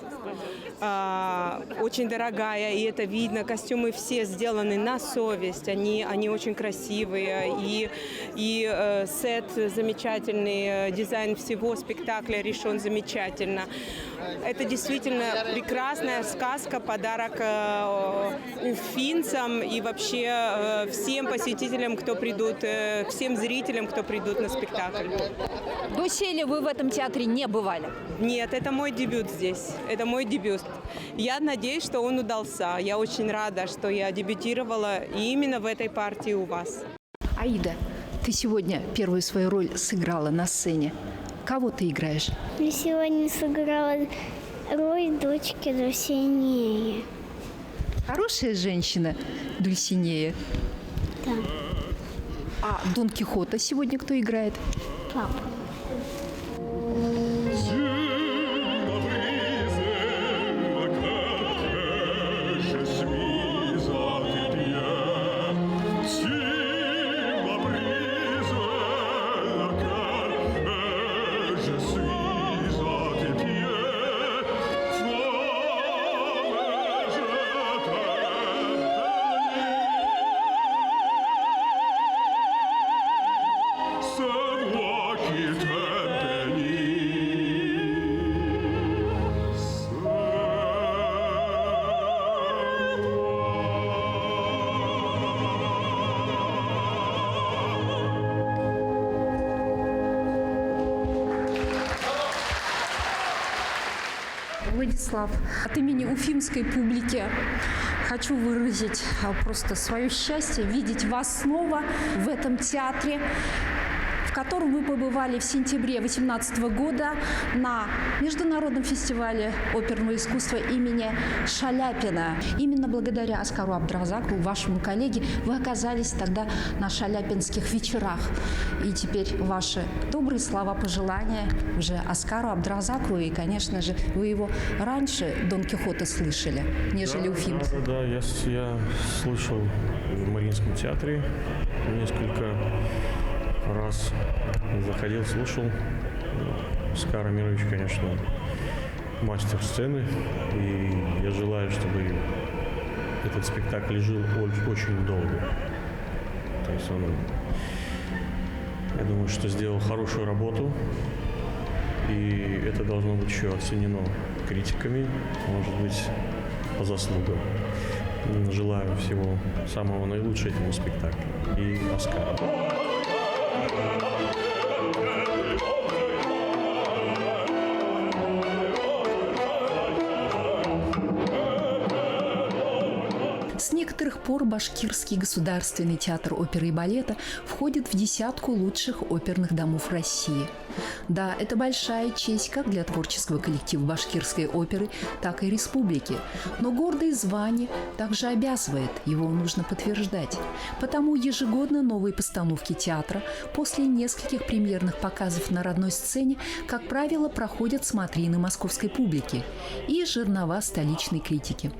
Очень дорогая, и это видно. Костюмы все сделаны на совесть, они очень красивые, и сет замечательный, дизайн всего спектакля решен замечательно. Это действительно прекрасная сказка, подарок уфимцам и вообще всем посетителям, кто придут, всем зрителям, кто придут на спектакль. Доселе вы в этом театре не бывали? Нет, это мой дебют здесь. Это мой дебют. Я надеюсь, что он удался. Я очень рада, что я дебютировала именно в этой партии у вас. Аида, ты сегодня первую свою роль сыграла на сцене. Кого ты играешь? Я сегодня сыграла роль дочки Дульсинеи. Хорошая женщина Дульсинея? Да. А Дон Кихота сегодня кто играет? Папа. Владислав, от имени уфимской публики хочу выразить просто свое счастье видеть вас снова в этом театре, в котором вы побывали в сентябре 2018 года на Международном фестивале оперного искусства имени Шаляпина. Именно благодаря Оскару Абдразакову, вашему коллеге, вы оказались тогда на шаляпинских вечерах. И теперь ваши добрые слова, пожелания уже Оскару Абдразакову. И, конечно же, вы его раньше, Дон Кихота, слышали, нежели уфимцы. Да, я слышал в Мариинском театре несколько раз, заходил, слушал. Оскар Амирович, конечно, мастер сцены, и я желаю, чтобы этот спектакль жил очень долго. То есть он, я думаю, что сделал хорошую работу, и это должно быть еще оценено критиками, может быть, по заслугам. Желаю всего самого наилучшего этому спектаклю и Оскару. С некоторых пор Башкирский государственный театр оперы и балета входит в десятку лучших оперных домов России. Да, это большая честь как для творческого коллектива башкирской оперы, так и республики. Но гордое звание также обязывает, его нужно подтверждать. Потому ежегодно новые постановки театра после нескольких премьерных показов на родной сцене, как правило, проходят смотрины московской публики и жернова столичной критики.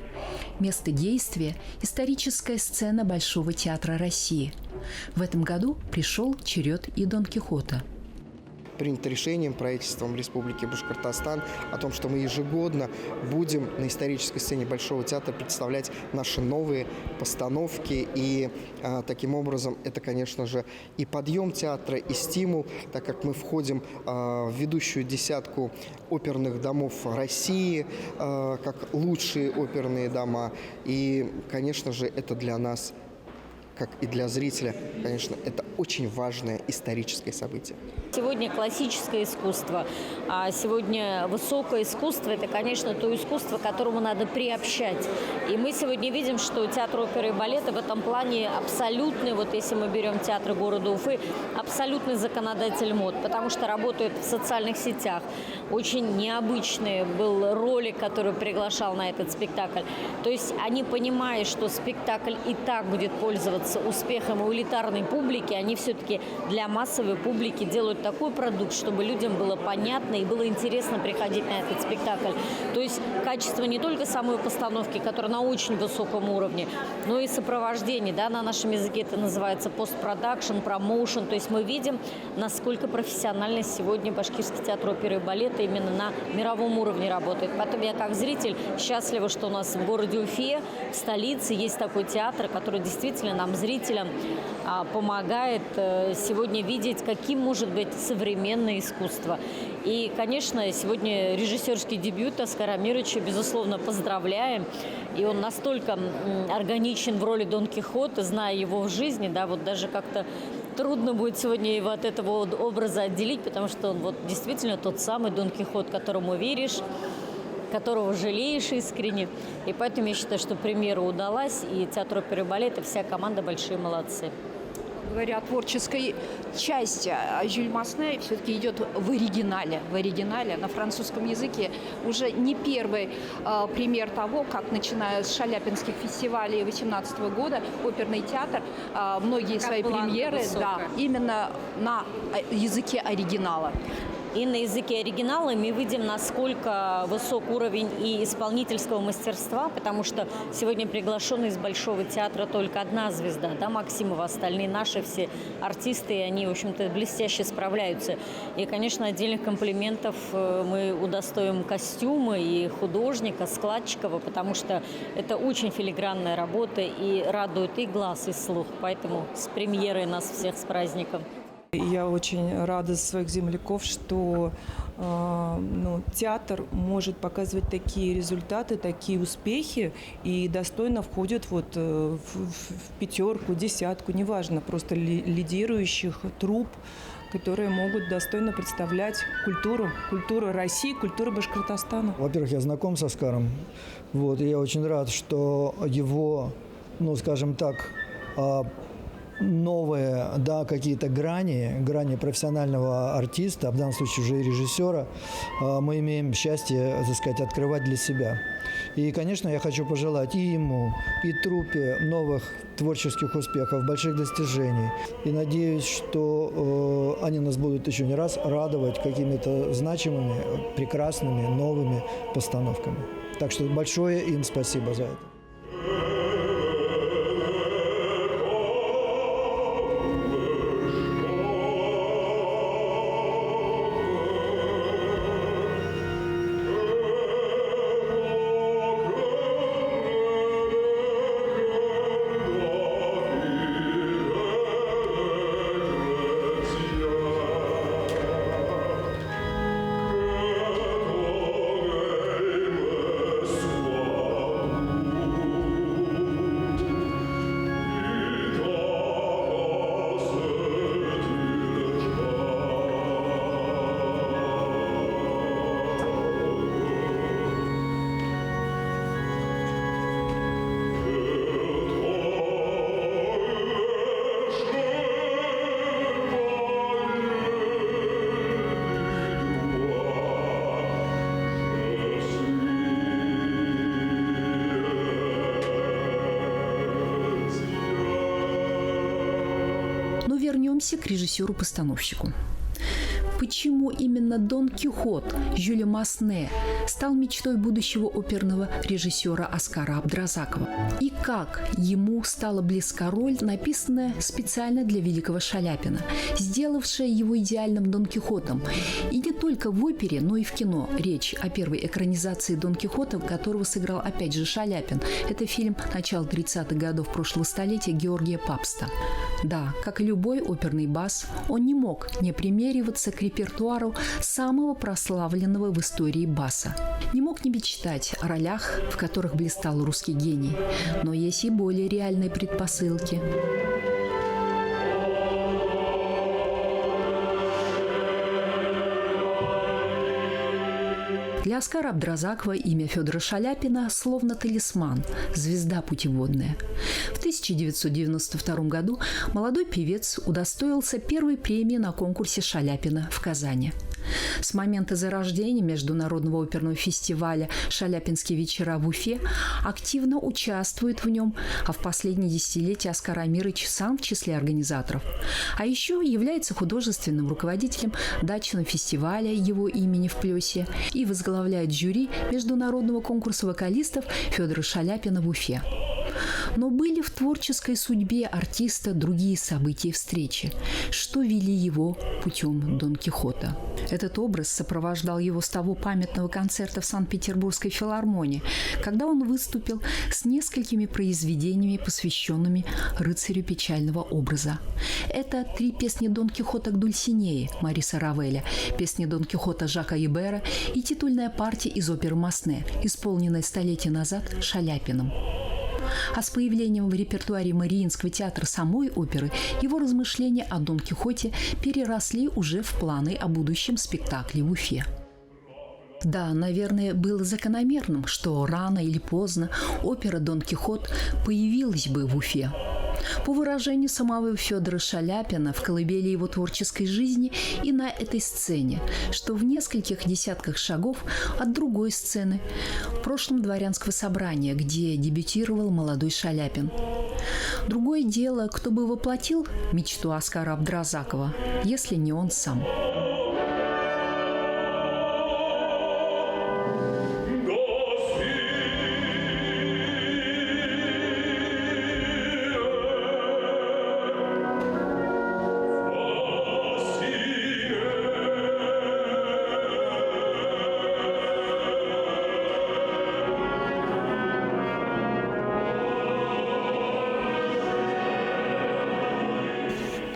Место действия – историческая сцена Большого театра России. В этом году пришел черед и Дон Кихота. Принято решением правительством Республики Башкортостан о том, что мы ежегодно будем на исторической сцене Большого театра представлять наши новые постановки. И таким образом это, конечно же, и подъем театра, и стимул, так как мы входим в ведущую десятку оперных домов России, как лучшие оперные дома. И, конечно же, это для нас, как и для зрителя, конечно, это очень важное историческое событие. Сегодня классическое искусство, а сегодня высокое искусство – это, конечно, то искусство, к которому надо приобщать. И мы сегодня видим, что театр оперы и балета в этом плане абсолютный, вот если мы берем театр города Уфы, абсолютный законодатель мод, потому что работает в социальных сетях. Очень необычный был ролик, который приглашал на этот спектакль. То есть они, понимая, что спектакль и так будет пользоваться успехом у элитарной публики, они все-таки для массовой публики делают такой продукт, чтобы людям было понятно и было интересно приходить на этот спектакль. То есть качество не только самой постановки, которая на очень высоком уровне, но и сопровождение. Да, на нашем языке это называется постпродакшн, промоушен. То есть мы видим, насколько профессионально сегодня Башкирский театр оперы и балета именно на мировом уровне работает. Поэтому я как зритель счастлива, что у нас в городе Уфе, в столице, есть такой театр, который действительно нам, зрителям, помогает сегодня видеть, каким может быть современное искусство. И, конечно, сегодня режиссерский дебют Оскара Мировича, безусловно, поздравляем. И он настолько органичен в роли Дон Кихота, зная его в жизни, да, вот даже как-то трудно будет сегодня его от этого образа отделить, потому что он вот действительно тот самый Дон Кихот, которому веришь, которого жалеешь искренне. И поэтому я считаю, что премьера удалась, и театр оперы и балета, вся команда большие молодцы. Говоря о творческой части, Жюль Масне все-таки идет в оригинале, на французском языке. Уже не первый пример того, как, начиная с шаляпинских фестивалей 2018 года, оперный театр многие свои премьеры именно на языке оригинала. И на языке оригинала мы видим, насколько высок уровень и исполнительского мастерства, потому что сегодня приглашены из Большого театра только одна звезда, да, Максимова, остальные наши все артисты, и они, в общем-то, блестяще справляются. И, конечно, отдельных комплиментов мы удостоим костюмы и художника, Складчикова, потому что это очень филигранная работа и радует и глаз, и слух. Поэтому с премьерой нас всех с праздником. Я очень рада за своих земляков, что театр может показывать такие результаты, такие успехи и достойно входит вот в пятерку, десятку, неважно, просто лидирующих труп, которые могут достойно представлять культуру России, культуру Башкортостана. Во-первых, я знаком с Оскаром, и я очень рад, что его, скажем так, новые, какие-то грани профессионального артиста, в данном случае уже и режиссера, мы имеем счастье, открывать для себя. И, конечно, я хочу пожелать и ему, и труппе новых творческих успехов, больших достижений. И надеюсь, что они нас будут еще не раз радовать какими-то значимыми, прекрасными, новыми постановками. Так что большое им спасибо за это. Вернемся к режиссеру-постановщику. почему именно Дон Кихот Жюля Масне стал мечтой будущего оперного режиссера Оскара Абдразакова? И как ему стала близка роль, написанная специально для великого Шаляпина, сделавшая его идеальным Дон Кихотом? И не только в опере, но и в кино. Речь о первой экранизации Дон Кихота, которого сыграл опять же Шаляпин. Это фильм начала 30-х годов прошлого столетия Георгия Папста. Да, как и любой оперный бас, он не мог не примериваться к репертуару самого прославленного в истории баса. Не мог не мечтать о ролях, в которых блистал русский гений. Но есть и более реальные предпосылки. Для Оскара Абдразакова имя Федора Шаляпина словно талисман, звезда путеводная. В 1992 году молодой певец удостоился первой премии на конкурсе Шаляпина в Казани. С момента зарождения Международного оперного фестиваля «Шаляпинские вечера» в Уфе активно участвует в нем, а в последние десятилетия Оскар Амирович сам в числе организаторов. А еще является художественным руководителем дачного фестиваля его имени в Плёсе и возглавляет жюри Международного конкурса вокалистов Федора Шаляпина в Уфе. Но были в творческой судьбе артиста другие события и встречи, что вели его путем Дон Кихота. Этот образ сопровождал его с того памятного концерта в Санкт-Петербургской филармонии, когда он выступил с несколькими произведениями, посвященными рыцарю печального образа. Это 3 песни Дон Кихота к Дульсинее Мариса Равеля, песни Дон Кихота Жака Ибера и титульная партия из оперы «Масне», исполненная столетия назад Шаляпиным. А с появлением в репертуаре Мариинского театра самой оперы его размышления о Дон Кихоте переросли уже в планы о будущем спектакле в Уфе. Да, наверное, было закономерным, что рано или поздно опера «Дон Кихот» появилась бы в Уфе. По выражению самого Федора Шаляпина, в колыбели его творческой жизни и на этой сцене, что в нескольких десятках шагов от другой сцены, в прошлом дворянского собрания, где дебютировал молодой Шаляпин. Другое дело, кто бы воплотил мечту Оскара Абдразакова, если не он сам.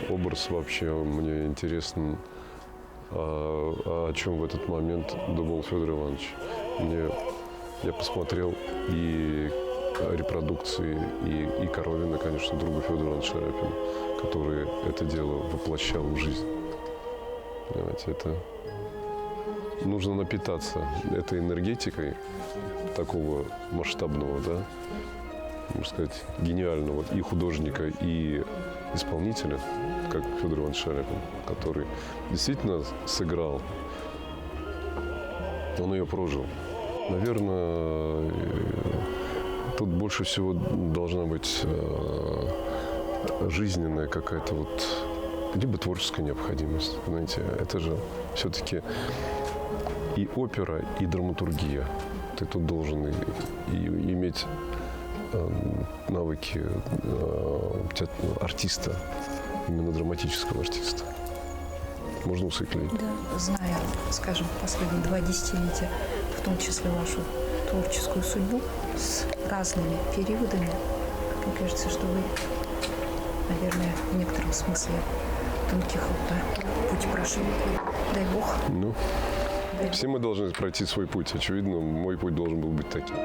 Образ вообще мне интересен, о чем в этот момент думал Федор Иванович. Я посмотрел и репродукции, и Коровина, конечно, друга Федора Ивановича Шаляпина, который это дело воплощал в жизнь. Понимаете, это нужно напитаться этой энергетикой такого масштабного, да, можно сказать, гениального и художника, и исполнителя, как Федор Иванович Шаляпин, который действительно сыграл, он ее прожил. Наверное, тут больше всего должна быть жизненная какая-то вот, либо творческая необходимость. Знаете, это же все-таки и опера, и драматургия. Ты тут должен и иметь навыки артиста, именно драматического артиста. Можно усыклить? Да, зная, скажем, последние 2 десятилетия, в том числе вашу творческую судьбу с разными периодами, мне кажется, что вы, наверное, в некотором смысле Дон Кихота путь прошли. Дай Бог. Ну, все мы должны пройти свой путь. Очевидно, мой путь должен был быть таким.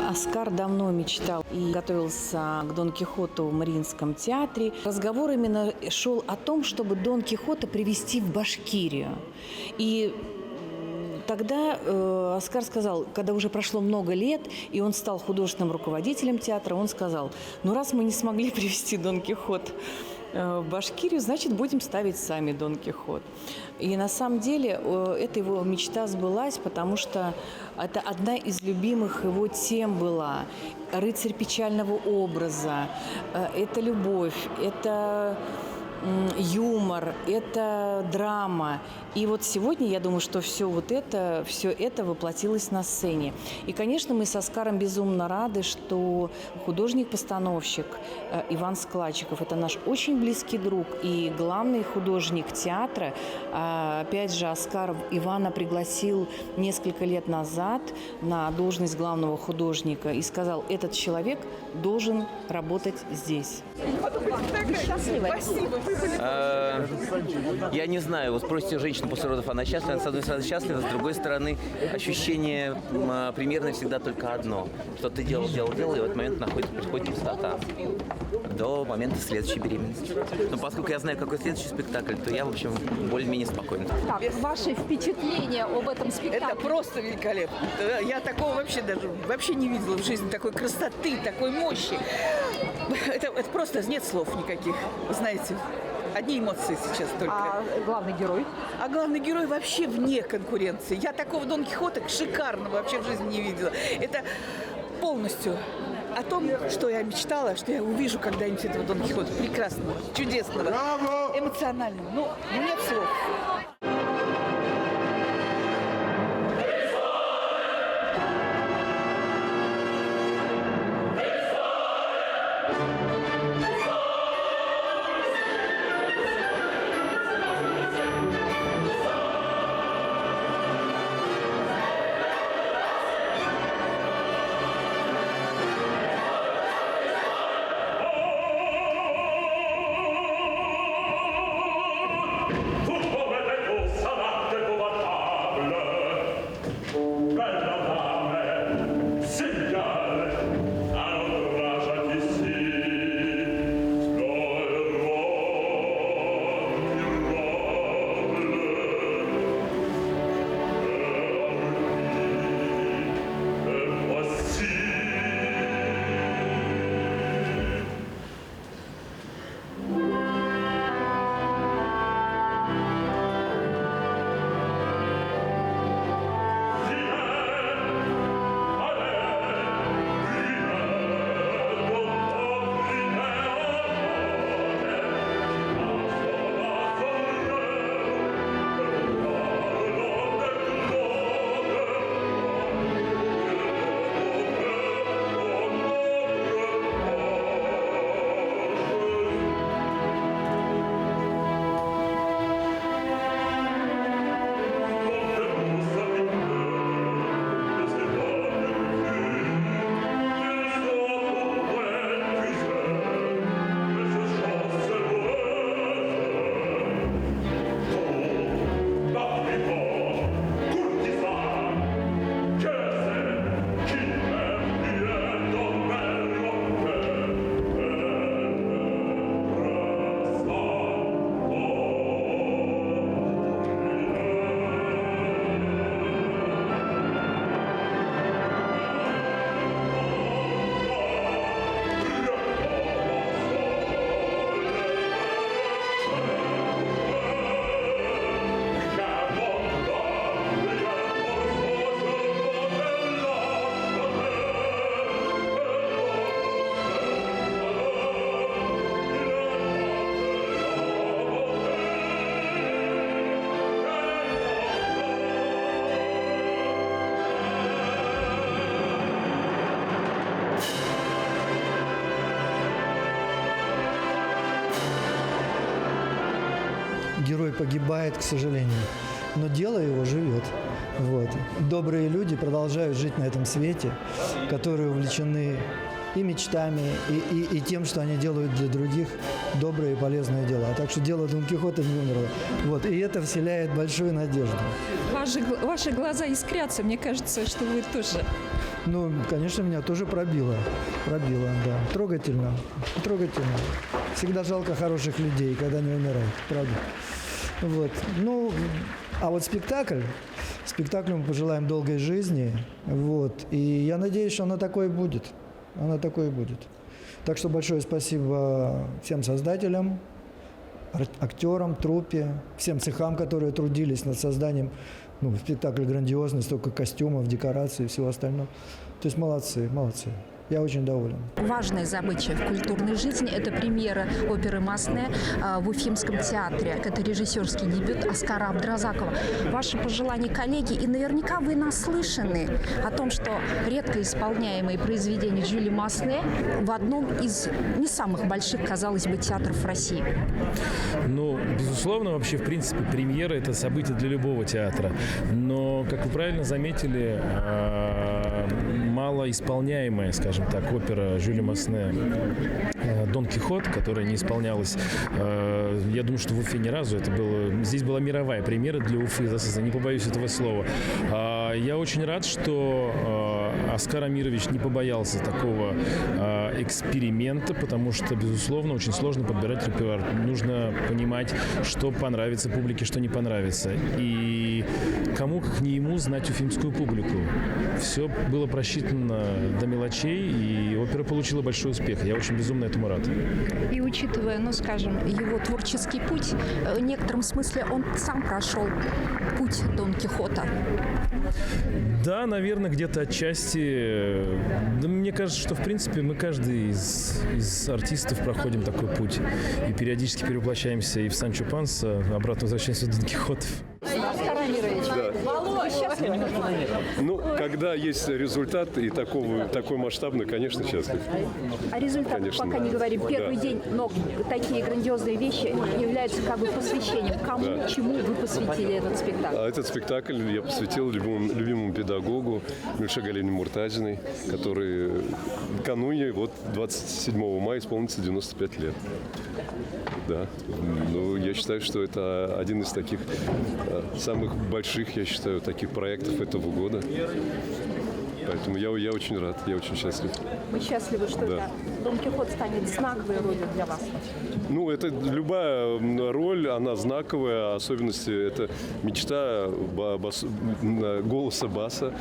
Оскар давно мечтал и готовился к Дон Кихоту в Мариинском театре. Разговор именно шел о том, чтобы Дон Кихота привезти в Башкирию. И тогда Оскар сказал, когда уже прошло много лет, и он стал художественным руководителем театра, он сказал, ну раз мы не смогли привезти Дон Кихот в Башкирию, значит, будем ставить сами Дон Кихот. И на самом деле эта его мечта сбылась, потому что это одна из любимых его тем была. Рыцарь печального образа, это любовь, это юмор, это драма. И вот сегодня, я думаю, что все это воплотилось на сцене. И, конечно, мы с Оскаром безумно рады, что художник-постановщик Иван Складчиков – это наш очень близкий друг и главный художник театра. Опять же, Оскар Ивана пригласил несколько лет назад на должность главного художника и сказал, этот человек должен работать здесь. Вы счастливы? Я не знаю, вот спросите женщину после родов, она счастлива, с одной стороны счастлива, с другой стороны ощущение примерно всегда только одно, что ты делал, и в этот момент приходит пустота до момента следующей беременности. Но поскольку я знаю, какой следующий спектакль, то я, в общем, более-менее спокоен. Так, ваши впечатления об этом спектакле? Это просто великолепно. Я такого вообще не видела в жизни, такой красоты, такой мощи. Это просто нет слов никаких, знаете. Одни эмоции сейчас только. А главный герой? А главный герой вообще вне конкуренции. Я такого Дон Кихота шикарного вообще в жизни не видела. Это полностью о том, что я мечтала, что я увижу когда-нибудь этого Дон Кихота. Прекрасного, чудесного, эмоционального. Ну, нет слов. Герой погибает, к сожалению, но дело его живет. Вот. Добрые люди продолжают жить на этом свете, которые увлечены и мечтами, и тем, что они делают для других добрые и полезные дела. Так что дело Дон Кихота не умерло. Вот. И это вселяет большую надежду. Ваши глаза искрятся, мне кажется, что вы тоже. Ну, конечно, меня тоже пробило. Пробило, да. Трогательно. Трогательно. Всегда жалко хороших людей, когда они умирают. Правда. Вот. Ну, а вот спектаклю мы пожелаем долгой жизни. Вот. И я надеюсь, что она такой будет. Она такой будет. Так что большое спасибо всем создателям актерам, труппе, всем цехам, которые трудились над созданием спектакля грандиозный, столько костюмов, декораций и всего остального. То есть молодцы, молодцы. Я очень доволен. Важное событие в культурной жизни – это премьера оперы «Масне» в Уфимском театре. Это режиссерский дебют Аскара Абдразакова. Ваши пожелания, коллеги, и наверняка вы наслышаны о том, что редко исполняемые произведения Жюля Масне в одном из не самых больших, казалось бы, театров России. Ну, безусловно, вообще, в принципе, премьера – это событие для любого театра. Но, как вы правильно заметили, малоисполняемая, скажем так, опера Жюля Масне «Дон Кихот», которая не исполнялась, я думаю, что в Уфе ни разу. Здесь была мировая премьера для Уфы, не побоюсь этого слова. Я очень рад, что Аскар Амирович не побоялся такого эксперимента, потому что, безусловно, очень сложно подбирать репертуар. Нужно понимать, что понравится публике, что не понравится. И кому, как не ему, знать уфимскую публику. Все было просчитано до мелочей, и опера получила большой успех. Я очень безумно этому рад. И учитывая, скажем, его творческий путь, в некотором смысле он сам прошел путь Дон Кихота. Да, наверное, где-то отчасти. Да, мне кажется, что, в принципе, мы каждый из артистов проходим такой путь. И периодически перевоплощаемся и в Санчо Панса, обратно возвращаемся в Дон Кихотов. Аскар Амирович, вы счастливы? Когда есть результат и такой масштабный, конечно, счастлив. О результатах Конечно. пока не говорим. Первый Да. день, но такие грандиозные вещи являются как бы посвящением. Кому, Да. чему вы посвятили этот спектакль? А этот спектакль я посвятил любимому педагогу Мюльше Галине Муртазиной, который накануне 27 мая исполнится 95 лет. Да. Я считаю, что это один из таких самых больших, я считаю, таких проектов этого года. Поэтому я очень рад, я очень счастлив. Мы счастливы, что Да. Дон Кихот станет знаковой ролью для вас. Это любая роль, она знаковая, особенности это мечта голоса баса,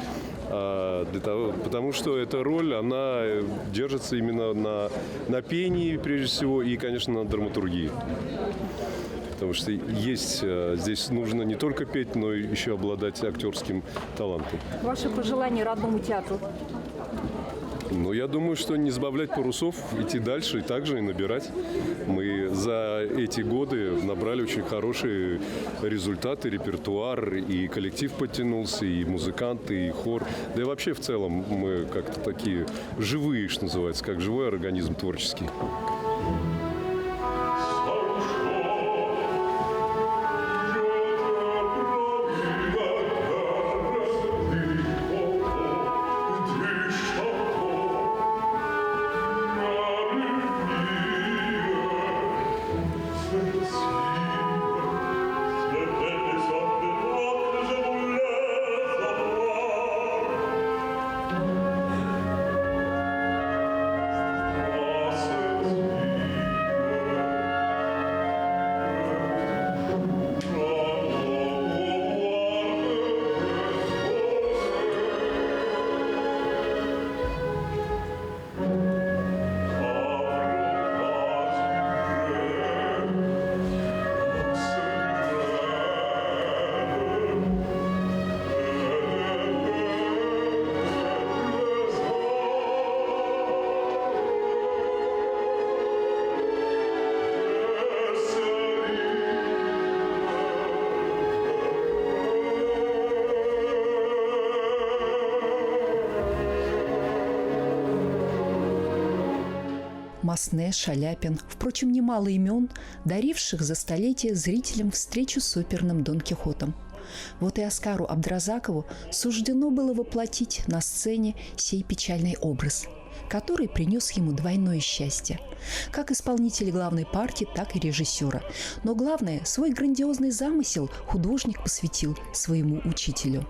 потому что эта роль, она держится именно на пении, прежде всего, и, конечно, на драматургии. Потому что здесь нужно не только петь, но еще обладать актерским талантом. Ваши пожелания родному театру? Я думаю, что не сбавлять парусов, идти дальше и также и набирать. Мы за эти годы набрали очень хорошие результаты, репертуар, и коллектив подтянулся, и музыканты, и хор. Да и вообще в целом мы как-то такие живые, что называется, как живой организм творческий. Масне, Шаляпин, впрочем, немало имен, даривших за столетия зрителям встречу с оперным Дон Кихотом. Вот и Аскару Абдразакову суждено было воплотить на сцене сей печальный образ, который принес ему двойное счастье, как исполнителя главной партии, так и режиссера. Но главное, свой грандиозный замысел художник посвятил своему учителю.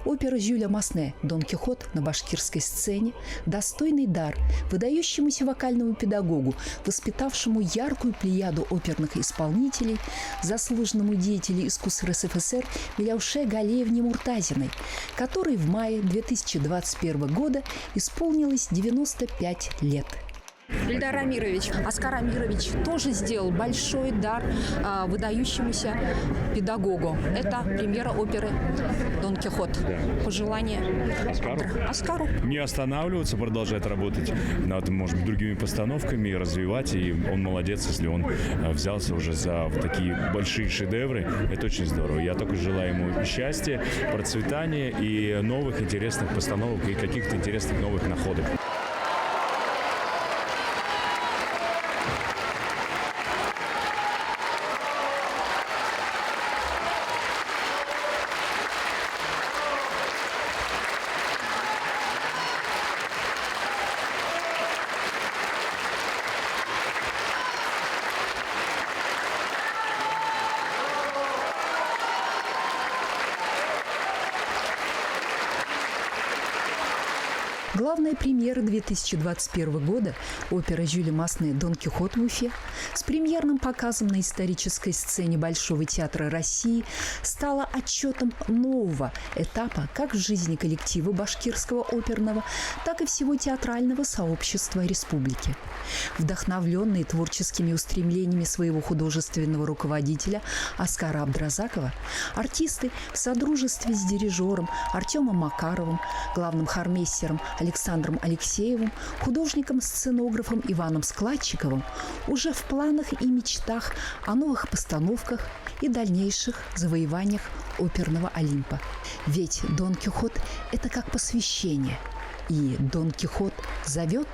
Опера Жюля Масне «Дон Кихот» на башкирской сцене – достойный дар выдающемуся вокальному педагогу, воспитавшему яркую плеяду оперных исполнителей, заслуженному деятелю искусств РСФСР Миляуше Галиевне Муртазиной, которой в мае 2021 года исполнилось 95 лет. Ильдар Амирович. Оскар Амирович тоже сделал большой дар выдающемуся педагогу. Это премьера оперы «Дон Кихот». Пожелание Оскару. Не останавливаться, продолжать работать над, может быть, другими постановками, развивать. И он молодец, если он взялся уже за такие большие шедевры. Это очень здорово. Я только желаю ему счастья, процветания и новых интересных постановок и каких-то интересных новых находок. Главная премьера 2021 года – опера Жюля Масне «Дон Кихот» в Уфе с премьерным показом на исторической сцене Большого театра России стала отчетом нового этапа как в жизни коллектива башкирского оперного, так и всего театрального сообщества республики. Вдохновленные творческими устремлениями своего художественного руководителя Аскара Абдразакова, артисты в содружестве с дирижером Артемом Макаровым, главным хормейстером Александром Алексеевым, художником-сценографом Иваном Складчиковым уже в планах и мечтах о новых постановках и дальнейших завоеваниях оперного Олимпа. Ведь Дон Кихот – это как посвящение, и Дон Кихот зовет.